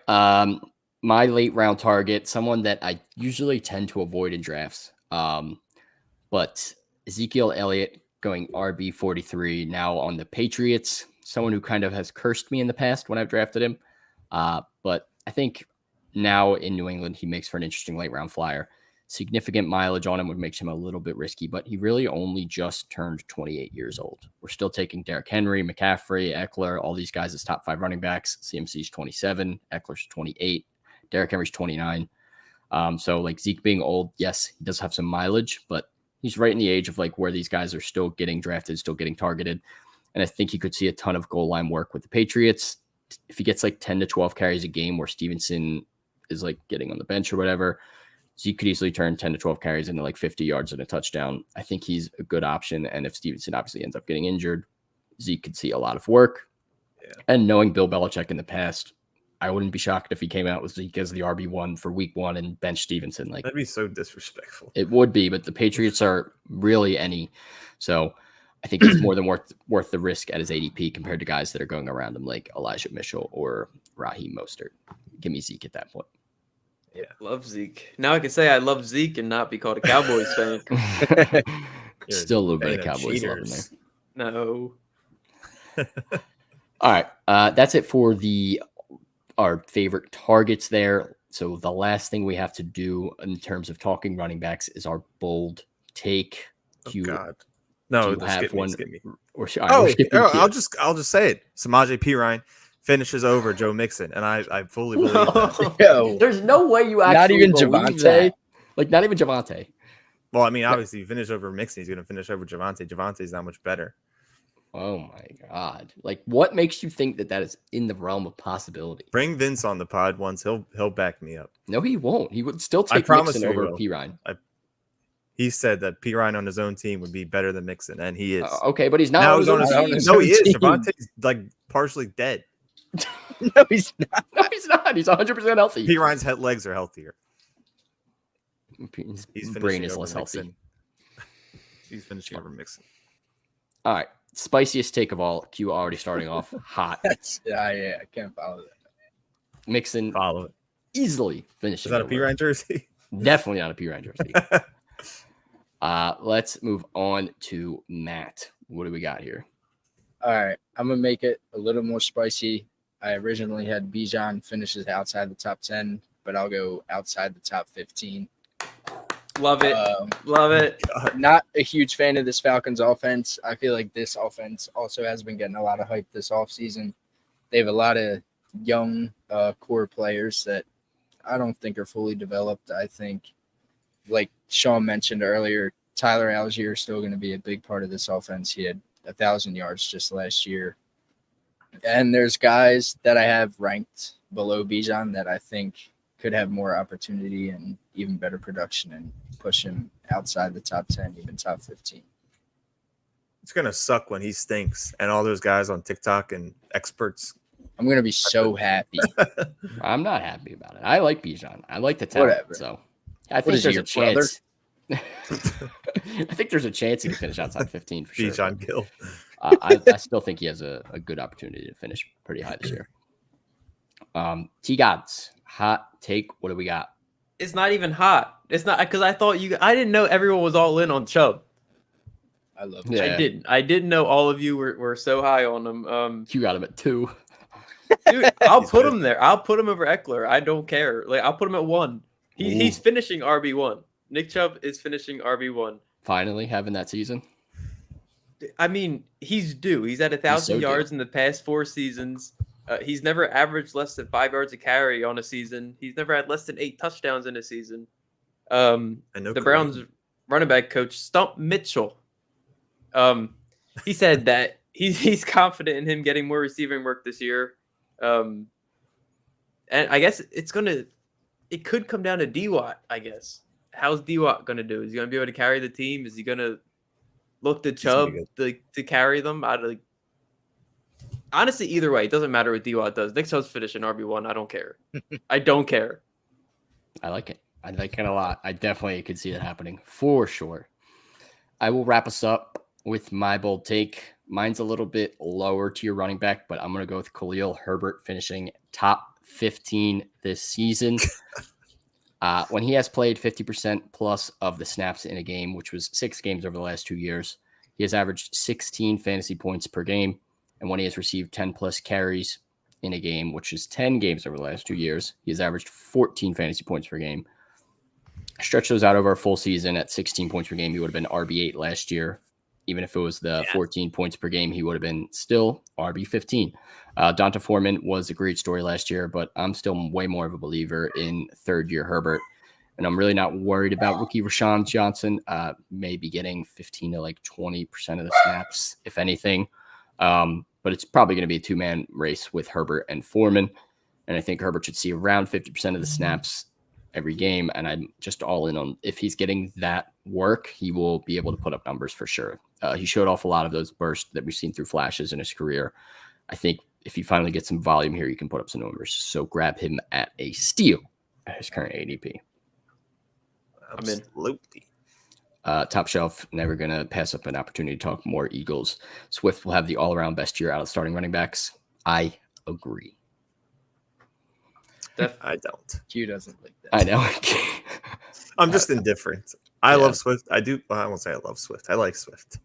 my late round target, someone that I usually tend to avoid in drafts. But Ezekiel Elliott going RB 43 now on the Patriots, someone who kind of has cursed me in the past when I've drafted him. But I think now in New England, he makes for an interesting late round flyer. Significant mileage on him would make him a little bit risky, but he really only just turned 28 years old. We're still taking Derrick Henry, McCaffrey, Eckler, all these guys as top 5 running backs. CMC's 27, Eckler's 28, Derrick Henry's 29. So like Zeke being old, yes, he does have some mileage, but he's right in the age of like where these guys are still getting drafted, still getting targeted. And I think he could see a ton of goal line work with the Patriots. If he gets like 10 to 12 carries a game where Stevenson is like getting on the bench or whatever, Zeke could easily turn 10 to 12 carries into like 50 yards and a touchdown. I think he's a good option. And if Stevenson obviously ends up getting injured, Zeke could see a lot of work. Yeah. And knowing Bill Belichick in the past, I wouldn't be shocked if he came out with Zeke as the RB1 for week 1 and bench Stevenson. Like, that'd be so disrespectful. It would be, but the Patriots are really any. So I think it's more than worth the risk at his ADP compared to guys that are going around him like Elijah Mitchell or Raheem Mostert. Give me Zeke at that point. Yeah, love Zeke. Now I can say I love Zeke and not be called a Cowboys fan. Still a little bit of Cowboys love in there. No. All right, that's it for our favorite targets there. So the last thing we have to do in terms of talking running backs is our bold take. God. No, skip me. Or, I'll just say it. Samaje Perine finishes over Joe Mixon, and I fully believe that. Yo, there's no way you actually not even Javonte. That. Like not even Javonte. Well, I mean, obviously, you finish over Mixon, he's going to finish over Javonte. Javonte's not much better. Oh my God! Like, what makes you think that is in the realm of possibility? Bring Vince on the pod once; he'll back me up. No, he won't. He would still take Mixon over Perine. He said that Perine on his own team would be better than Mixon, and he is. Okay, but he's not on his own team. No, he is. Javonte's like partially dead. No, he's not. No, he's not. He's 100% healthy. Perine's legs are healthier. His brain is less healthy. He's finishing over Mixon. All right. Spiciest take of all. Q already starting off hot. I can't follow that. Mixon follow it. Easily finishing. Is that a Perine jersey? Definitely not a Perine jersey. Let's move on to Matt. What do we got here? All right. I'm going to make it a little more spicy. I originally had Bijan finishes outside the top 10, but I'll go outside the top 15. Love it. Love it. Not a huge fan of this Falcons offense. I feel like this offense also has been getting a lot of hype this offseason. They have a lot of young core players that I don't think are fully developed. I think, like Sean mentioned earlier, Tyler Algier is still going to be a big part of this offense. He had 1,000 yards just last year. And there's guys that I have ranked below Bijan that I think could have more opportunity and even better production and push him outside the top 10, even top 15. It's going to suck when he stinks and all those guys on TikTok and experts. I'm going to be so happy. I'm not happy about it. I like Bijan. I like the talent. Whatever. So I think there's a chance. I think there's a chance he can finish outside 15 for sure. Bijan Gill. I still think he has a good opportunity to finish pretty high this year. T-Gods, hot take. What do we got? It's not even hot. It's not because I thought I didn't know everyone was all in on Chubb. I love it. I didn't know all of you were so high on him. You got him at 2. Dude, I'll put him there. I'll put him over Eckler. I don't care. Like I'll put him at 1. He's finishing RB1. Nick Chubb is finishing RB1. Finally having that season. I mean, he's due. He's at 1,000 yards in the past 4 seasons. He's never averaged less than 5 yards a carry on a season. He's never had less than 8 touchdowns in a season. The Browns running back coach Stump Mitchell, he said that he's confident in him getting more receiving work this year. And I guess it could come down to D-Watt, I guess. How's D-Watt going to do? Is he going to be able to carry the team? Is he going to look to Chubb to carry them? Honestly, either way, it doesn't matter what D-Watt does. Nick Chubb's finishing RB1. I don't care. I don't care. I like it. I like it a lot. I definitely could see that happening for sure. I will wrap us up with my bold take. Mine's a little bit lower tier running back, but I'm going to go with Khalil Herbert finishing top 15 this season. When he has played 50% plus of the snaps in a game, which was 6 games over the last 2 years, he has averaged 16 fantasy points per game. And when he has received 10 plus carries in a game, which is 10 games over the last 2 years, he has averaged 14 fantasy points per game. Stretch those out over a full season at 16 points per game. He would have been RB8 last year. Even if it was the 14 points per game, he would have been still RB15. Donta Foreman was a great story last year, but I'm still way more of a believer in third-year Herbert. And I'm really not worried about rookie Rashawn Johnson. Maybe getting 15 to like 20% of the snaps, if anything. But it's probably going to be a 2-man race with Herbert and Foreman. And I think Herbert should see around 50% of the snaps every game. And I'm just all in on if he's getting that work, he will be able to put up numbers for sure. He showed off a lot of those bursts that we've seen through flashes in his career. I think if you finally get some volume here, you can put up some numbers. So grab him at a steal at his current ADP. Absolutely. Top shelf, never going to pass up an opportunity to talk more Eagles. Swift will have the all-around best year out of starting running backs. I agree. I don't. Q doesn't like that. I know. I'm just indifferent. I love Swift. I do. Well, I won't say I love Swift. I like Swift.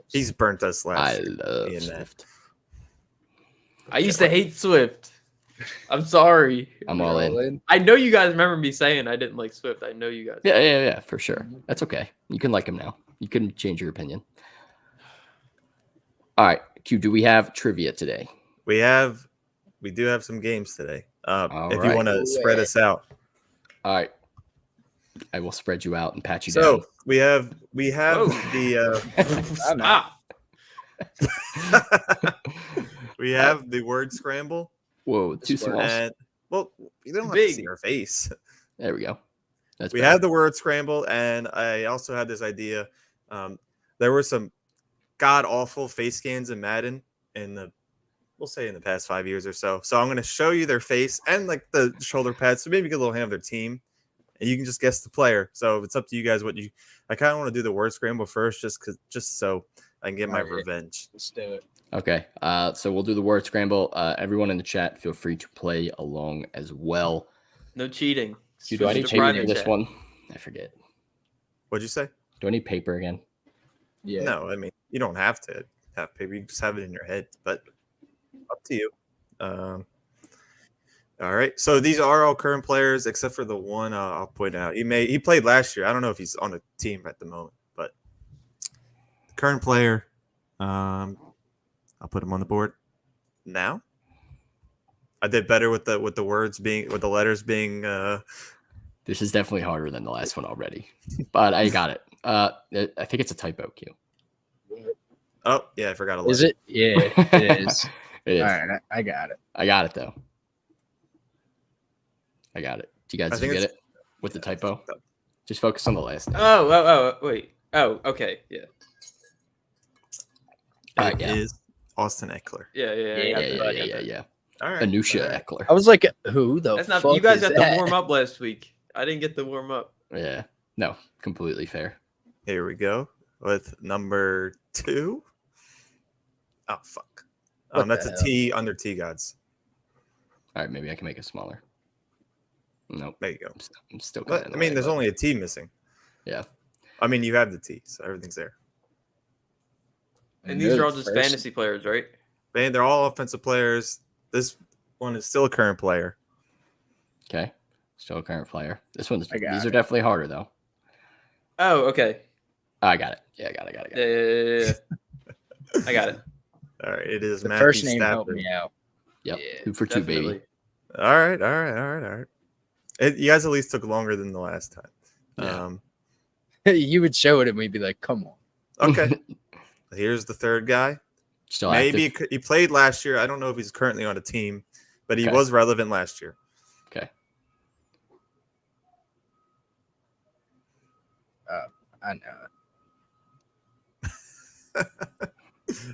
He's burnt us last year. I love Swift. I used to hate Swift. I'm sorry. I'm all in. I know you guys remember me saying I didn't like Swift. I know you guys. Yeah, for sure. That's okay. You can like him now. You can change your opinion. All right, Q, do we have trivia today? We do have some games today. If you want to spread us out. All right. I will spread you out and pat you down. So we have the we have the word scramble. Whoa, too small. And, well, you don't have to see our face. There we go. We had the word scramble, and I also had this idea. There were some god awful face scans in Madden we'll say in the past 5 years or so. So I'm going to show you their face and like the shoulder pads. So maybe get a little hand of their team, and you can just guess the player. So it's up to you guys I kind of want to do the word scramble first, just so I can get my revenge. Let's do it. Okay. So we'll do the word scramble. Everyone in the chat, feel free to play along as well. No cheating. Do I need paper for this one? I forget. What'd you say? Do I need paper again? Yeah. No, I mean, you don't have to have paper. You can just have it in your head, but up to you. All right. So these are all current players, except for the one I'll point out. He played last year. I don't know if he's on a team at the moment, but the current player, I'll put him on the board now. I did better with the letters being. This is definitely harder than the last one already, but I got it. I think it's a typo, Q. Oh yeah, I forgot a letter. Is it? Yeah, it is. It is. All right, I got it. I got it though. I got it. Do you guys get it with the typo? Just focus on the last name. Oh, wait. Oh, okay, yeah. It is Austin Eckler. Yeah. All right. Anusha Eckler. I was like, who the That's fuck not. You guys is got that? the warm up last week. I didn't get the warm up. Yeah. No, completely fair. Here we go with number 2. Oh fuck. That's a T under T gods. All right, maybe I can make it smaller. Nope. There you go. I'm still. I mean, there's only a T missing. Yeah. I mean, you have the T, so everything's there. And these are all just fantasy players, right? Man, they're all offensive players. This one is still a current player. Okay. Still a current player. These are definitely harder though. Oh, okay. Oh, I got it. Yeah, I got it. Yeah. I got it. All right, it is The Matthew first name Stafford. helped me out. Yep. Yeah, 2 for 2, definitely. baby. All right. You guys at least took longer than the last time. Yeah. You would show it and we'd be like, come on. Okay. Here's the third guy. Still Maybe active. he played last year. I don't know if he's currently on a team, but he was relevant last year. Okay. I know.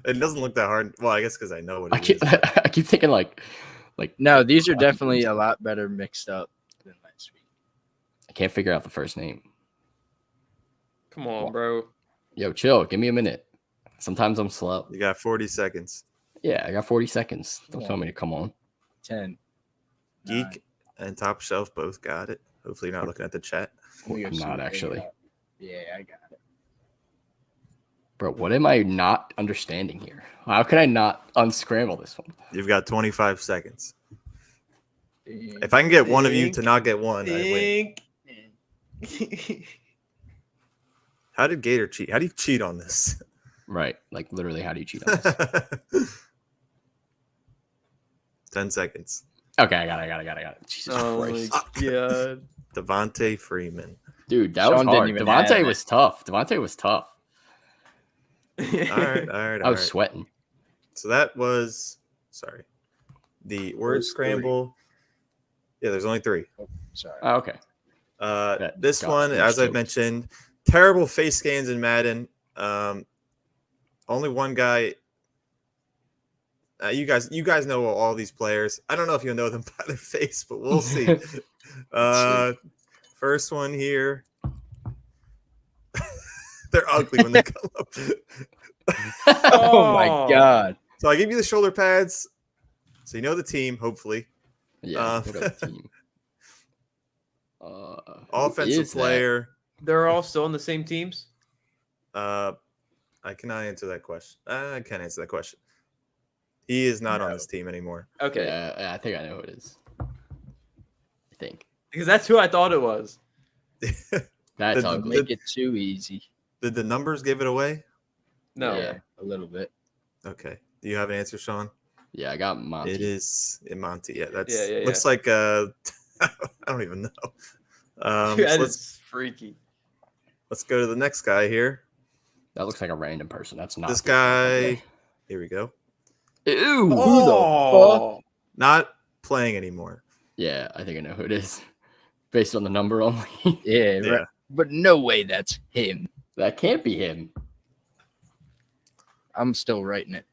It doesn't look that hard. Well, I guess because I know what it is. I keep thinking like No, these are definitely a lot better mixed up than last week. I can't figure out the first name. Come on, bro. Yo, chill. Give me a minute. Sometimes I'm slow. You got 40 seconds. Yeah, I got 40 seconds. Don't tell me to come on. 10, Geek and Top Shelf both got it. Hopefully, you're not looking at the chat. Let me go I'm see not what they actually. got. Yeah, I got it. Bro, what am I not understanding here? How can I not unscramble this one? You've got 25 seconds. Dang. If I can get one of you Think, to not get one, I win. How did Gator cheat? How do you cheat on this? Right. Like, literally, how do you cheat on this? 10 seconds. Okay, I got it. Jesus Oh my Christ. god. Devontae Freeman. Dude, that was Sean didn't hard. even have Devontae it. was tough. Devontae was tough. All right. I was sweating. So that was, the word was scramble. Yeah, there's only 3. Sorry. Oh, okay. This got one, much as I too. mentioned, terrible face scans in Madden. Only one guy. You guys know all these players. I don't know if you'll know them by their face, but we'll see. First one here. They're ugly when they come up. Oh my god. So I give you the shoulder pads, so you know the team. Hopefully, Yeah. What a team. Who offensive is that? player. They're all still on the same teams? I cannot answer that question. I can't answer that question. He is not on this team anymore. Okay. Yeah, I think I know who it is. I think. Because that's who I thought it was. That's The- ugly. Make it too easy. Did the numbers give it away? No. Yeah. Yeah, a little bit. Okay. Do you have an answer, Sean? Yeah, I got Monty. It is Monty. Yeah, that's Yeah. looks like I don't even know. So That let's is freaky. go to the next guy here. That looks like a random person. That's not This the guy. guy. Here we go. Ew. Oh. Not playing anymore. Yeah, I think I know who it is. Based on the number only. Yeah, Yeah. right. But no way that's him. That can't be him. I'm still writing it.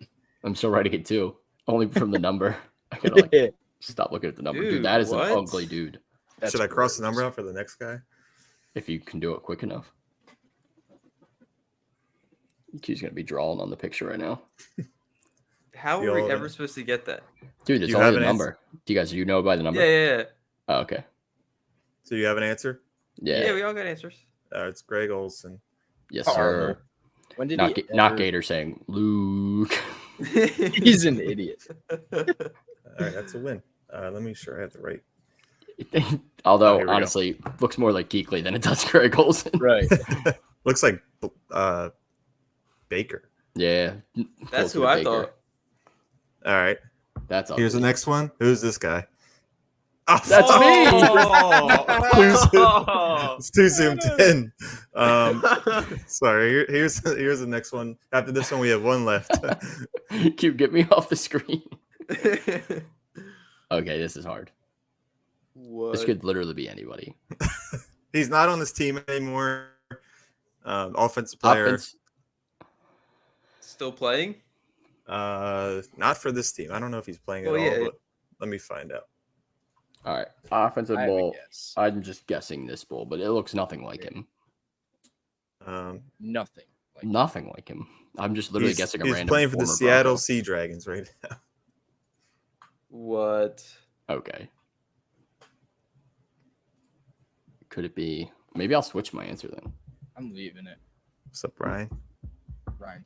I'm still writing it too. Only from the number. I gotta like Yeah. stop looking at the number. Dude, Dude, that is what? an ugly dude. That's Should I cross the gross. number out for the next guy? If you can do it quick enough. He's gonna be drawing on the picture right now. How You are we all ever in? supposed to get that? Dude, it's You only have the an number. Do you know by the number? Yeah. Oh, okay. So you have an answer? Yeah. Yeah, we all got answers. It's Greg Olson. Yes, Oh, sir. When did Not, he not ever- Gator saying Luke. He's an idiot. All right, that's a win. Let me make sure I have the right. Although, here we go. honestly, looks more like Geekly than it does Greg Olson. Right. Looks like Baker. Yeah. That's closer who to I Baker. thought. All right. That's ugly. Here's the next one. Who's this guy? Oh, That's me! Oh. It's too zoomed in. Sorry. Here's the next one. After this one, we have one left. Cube, get me off the screen. Okay, this is hard. What? This could literally be anybody. He's not on this team anymore. Offensive player. Offense. Still playing? Not for this team. I don't know if he's playing at Oh, all, yeah. but let me find out. All right. Offensive I have a bull. guess. I'm just guessing this bull, but it looks nothing like him. Nothing. Like Nothing like him. I'm just literally guessing a he's random. playing for the former Seattle Bronco. Sea Dragons right now. What? Okay. Could it be? Maybe I'll switch my answer then. I'm leaving it. What's up, Ryan? Ryan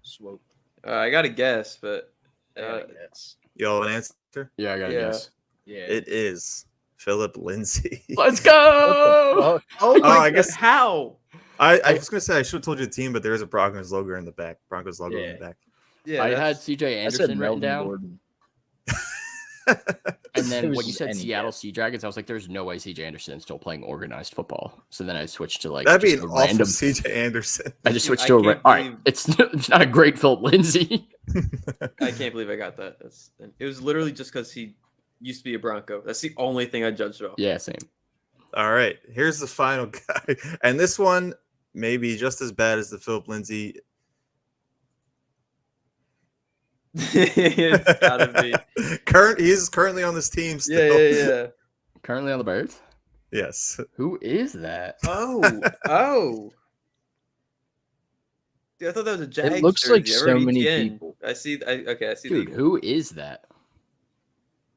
Swope. I got to guess, but I guess. Y'all have an answer? Yeah, I gotta Yeah. guess. Yeah. It is Philip Lindsay. Let's go. oh my I guess- how? I was gonna say I should have told you the team, but there is a Broncos logo in the back. Broncos logo in Yeah. the back. Yeah, I had that's- CJ I said Anderson written Melvin down, Gordon. and It then was when you just said any Seattle guess. Sea Dragons, I was like, "There's no way CJ Anderson is still playing organized football." So then I switched to like That'd be just an a awful random. CJ Anderson. I just Dude, switched I to a. can't All right, believe- it's not a great Philip Lindsay. I can't believe I got that. It was literally just because he used to be a Bronco. That's the only thing I judged off. Yeah, same. All right, here's the final guy, and this one may be just as bad as the Philip Lindsay. It's gotta be. He's currently on this team Yeah, still. yeah. Currently on the Bears. Yes. Who is that? Oh. Dude, I thought that was a Jags looks like jersey. I so wrote many ETN. people. I see. Okay, I see. Dude, the who is that?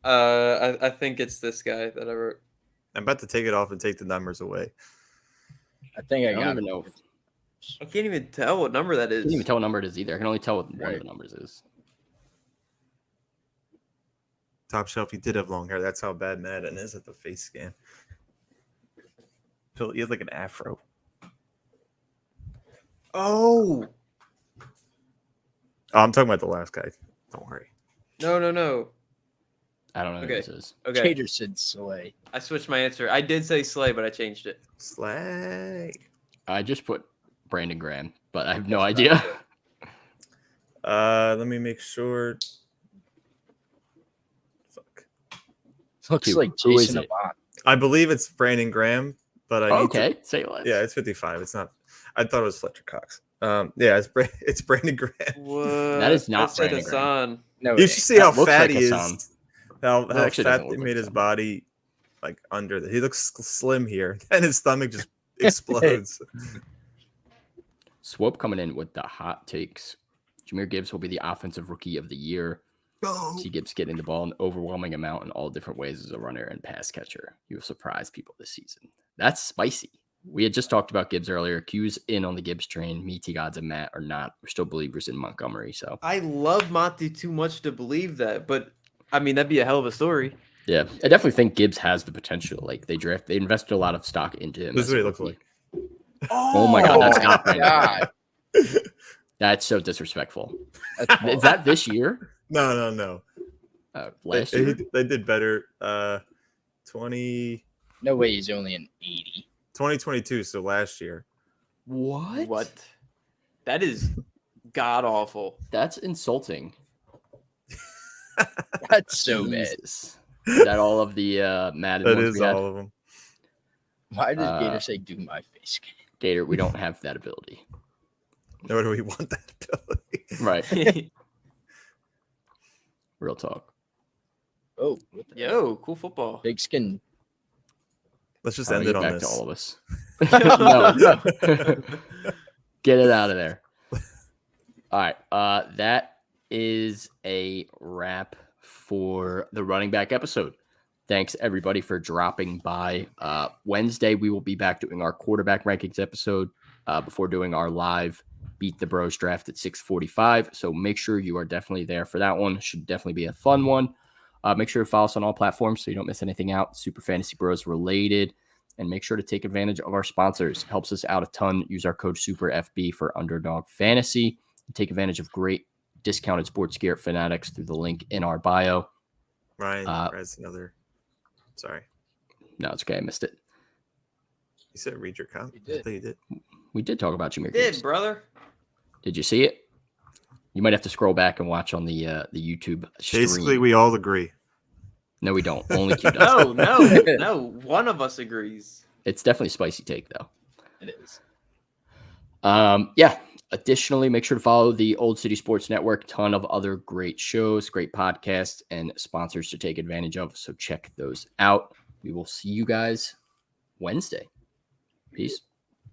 I think it's this guy that I wrote. I'm about to take it off and take the numbers away. I think I I don't got even it. know. I can't even tell what number that I is. can't even tell what number it is either. I can only tell what one of Right. the numbers is. Top shelf, he did have long hair. That's how bad Madden is at the face scan. Phil, he has like an afro. Oh I'm talking about the last guy. Don't worry. no. I don't know Okay. who this is. Okay, Cater said Slay. I switched my answer. I did say Slay, but I changed it. Slag. I just put Brandon Graham, but I have no idea. Let me make sure. Fuck. Looks Dude, like who is Jason it? Avant. I believe it's Brandon Graham, but I need Okay, to. say less. Yeah, it's 55. It's not. I thought it was Fletcher Cox. Yeah, it's Brandon Graham. What? That is not I said Brandon Graham. Hassan. No, You it should ain't. see That how looks fat like he Hassan. is. How actually fat doesn't they look made like his Hassan. body like under. He looks slim here, and his stomach just explodes. Swope coming in with the hot takes. Jahmyr Gibbs will be the offensive rookie of the year. See Gibbs getting the ball an overwhelming amount in all different ways as a runner and pass catcher. He will surprise people this season. That's spicy. We had just talked about Gibbs earlier. Q's in on the Gibbs train. Me, T Gods, and Matt are not. We're still believers in Montgomery. So I love Monty too much to believe that, but I mean that'd be a hell of a story. yeah, I definitely think Gibbs has the potential. Like they invested a lot of stock into him. This is as what a he looks rookie. like. Oh my God, that's not Brandon God. Graham. That's so disrespectful. That's Is that this year? No. Last year? They did better. 2022, no way he's only an 80. so last year. What? That is god awful. That's insulting. That's so bad. Jesus. Is that all of the Madden That ones is we had? all of them. Why does Uh, Gator say do my face? Gator, we don't have that ability. Nor do we want that ability. Right. Real talk. Oh, what the Yo, cool football. pigskin. Let's just I'll end get it on back this. to all of us. No. Get it out of there. All right. That is a wrap for the running back episode. Thanks everybody for dropping by. Wednesday, we will be back doing our quarterback rankings episode before doing our live Beat the Bros draft at 6:45. So make sure you are definitely there for that one. Should definitely be a fun one. Make sure to follow us on all platforms so you don't miss anything out. Super Fantasy Bros related. And make sure to take advantage of our sponsors. Helps us out a ton. Use our code SUPERFB for Underdog Fantasy. And take advantage of great discounted sports gear at Fanatics through the link in our bio. Ryan, that's another. Sorry. No, it's okay. I missed it. You said read your comment. You did. I thought you did. We did talk about Jahmyr Gibbs. Did brother? Did you see it? You might have to scroll back and watch on the YouTube stream. Basically, we all agree. No, we don't. Only Q does. No. One of us agrees. It's definitely a spicy take, though. It is. Yeah. Additionally, make sure to follow the Old City Sports Network. Ton of other great shows, great podcasts, and sponsors to take advantage of. So check those out. We will see you guys Wednesday. Peace.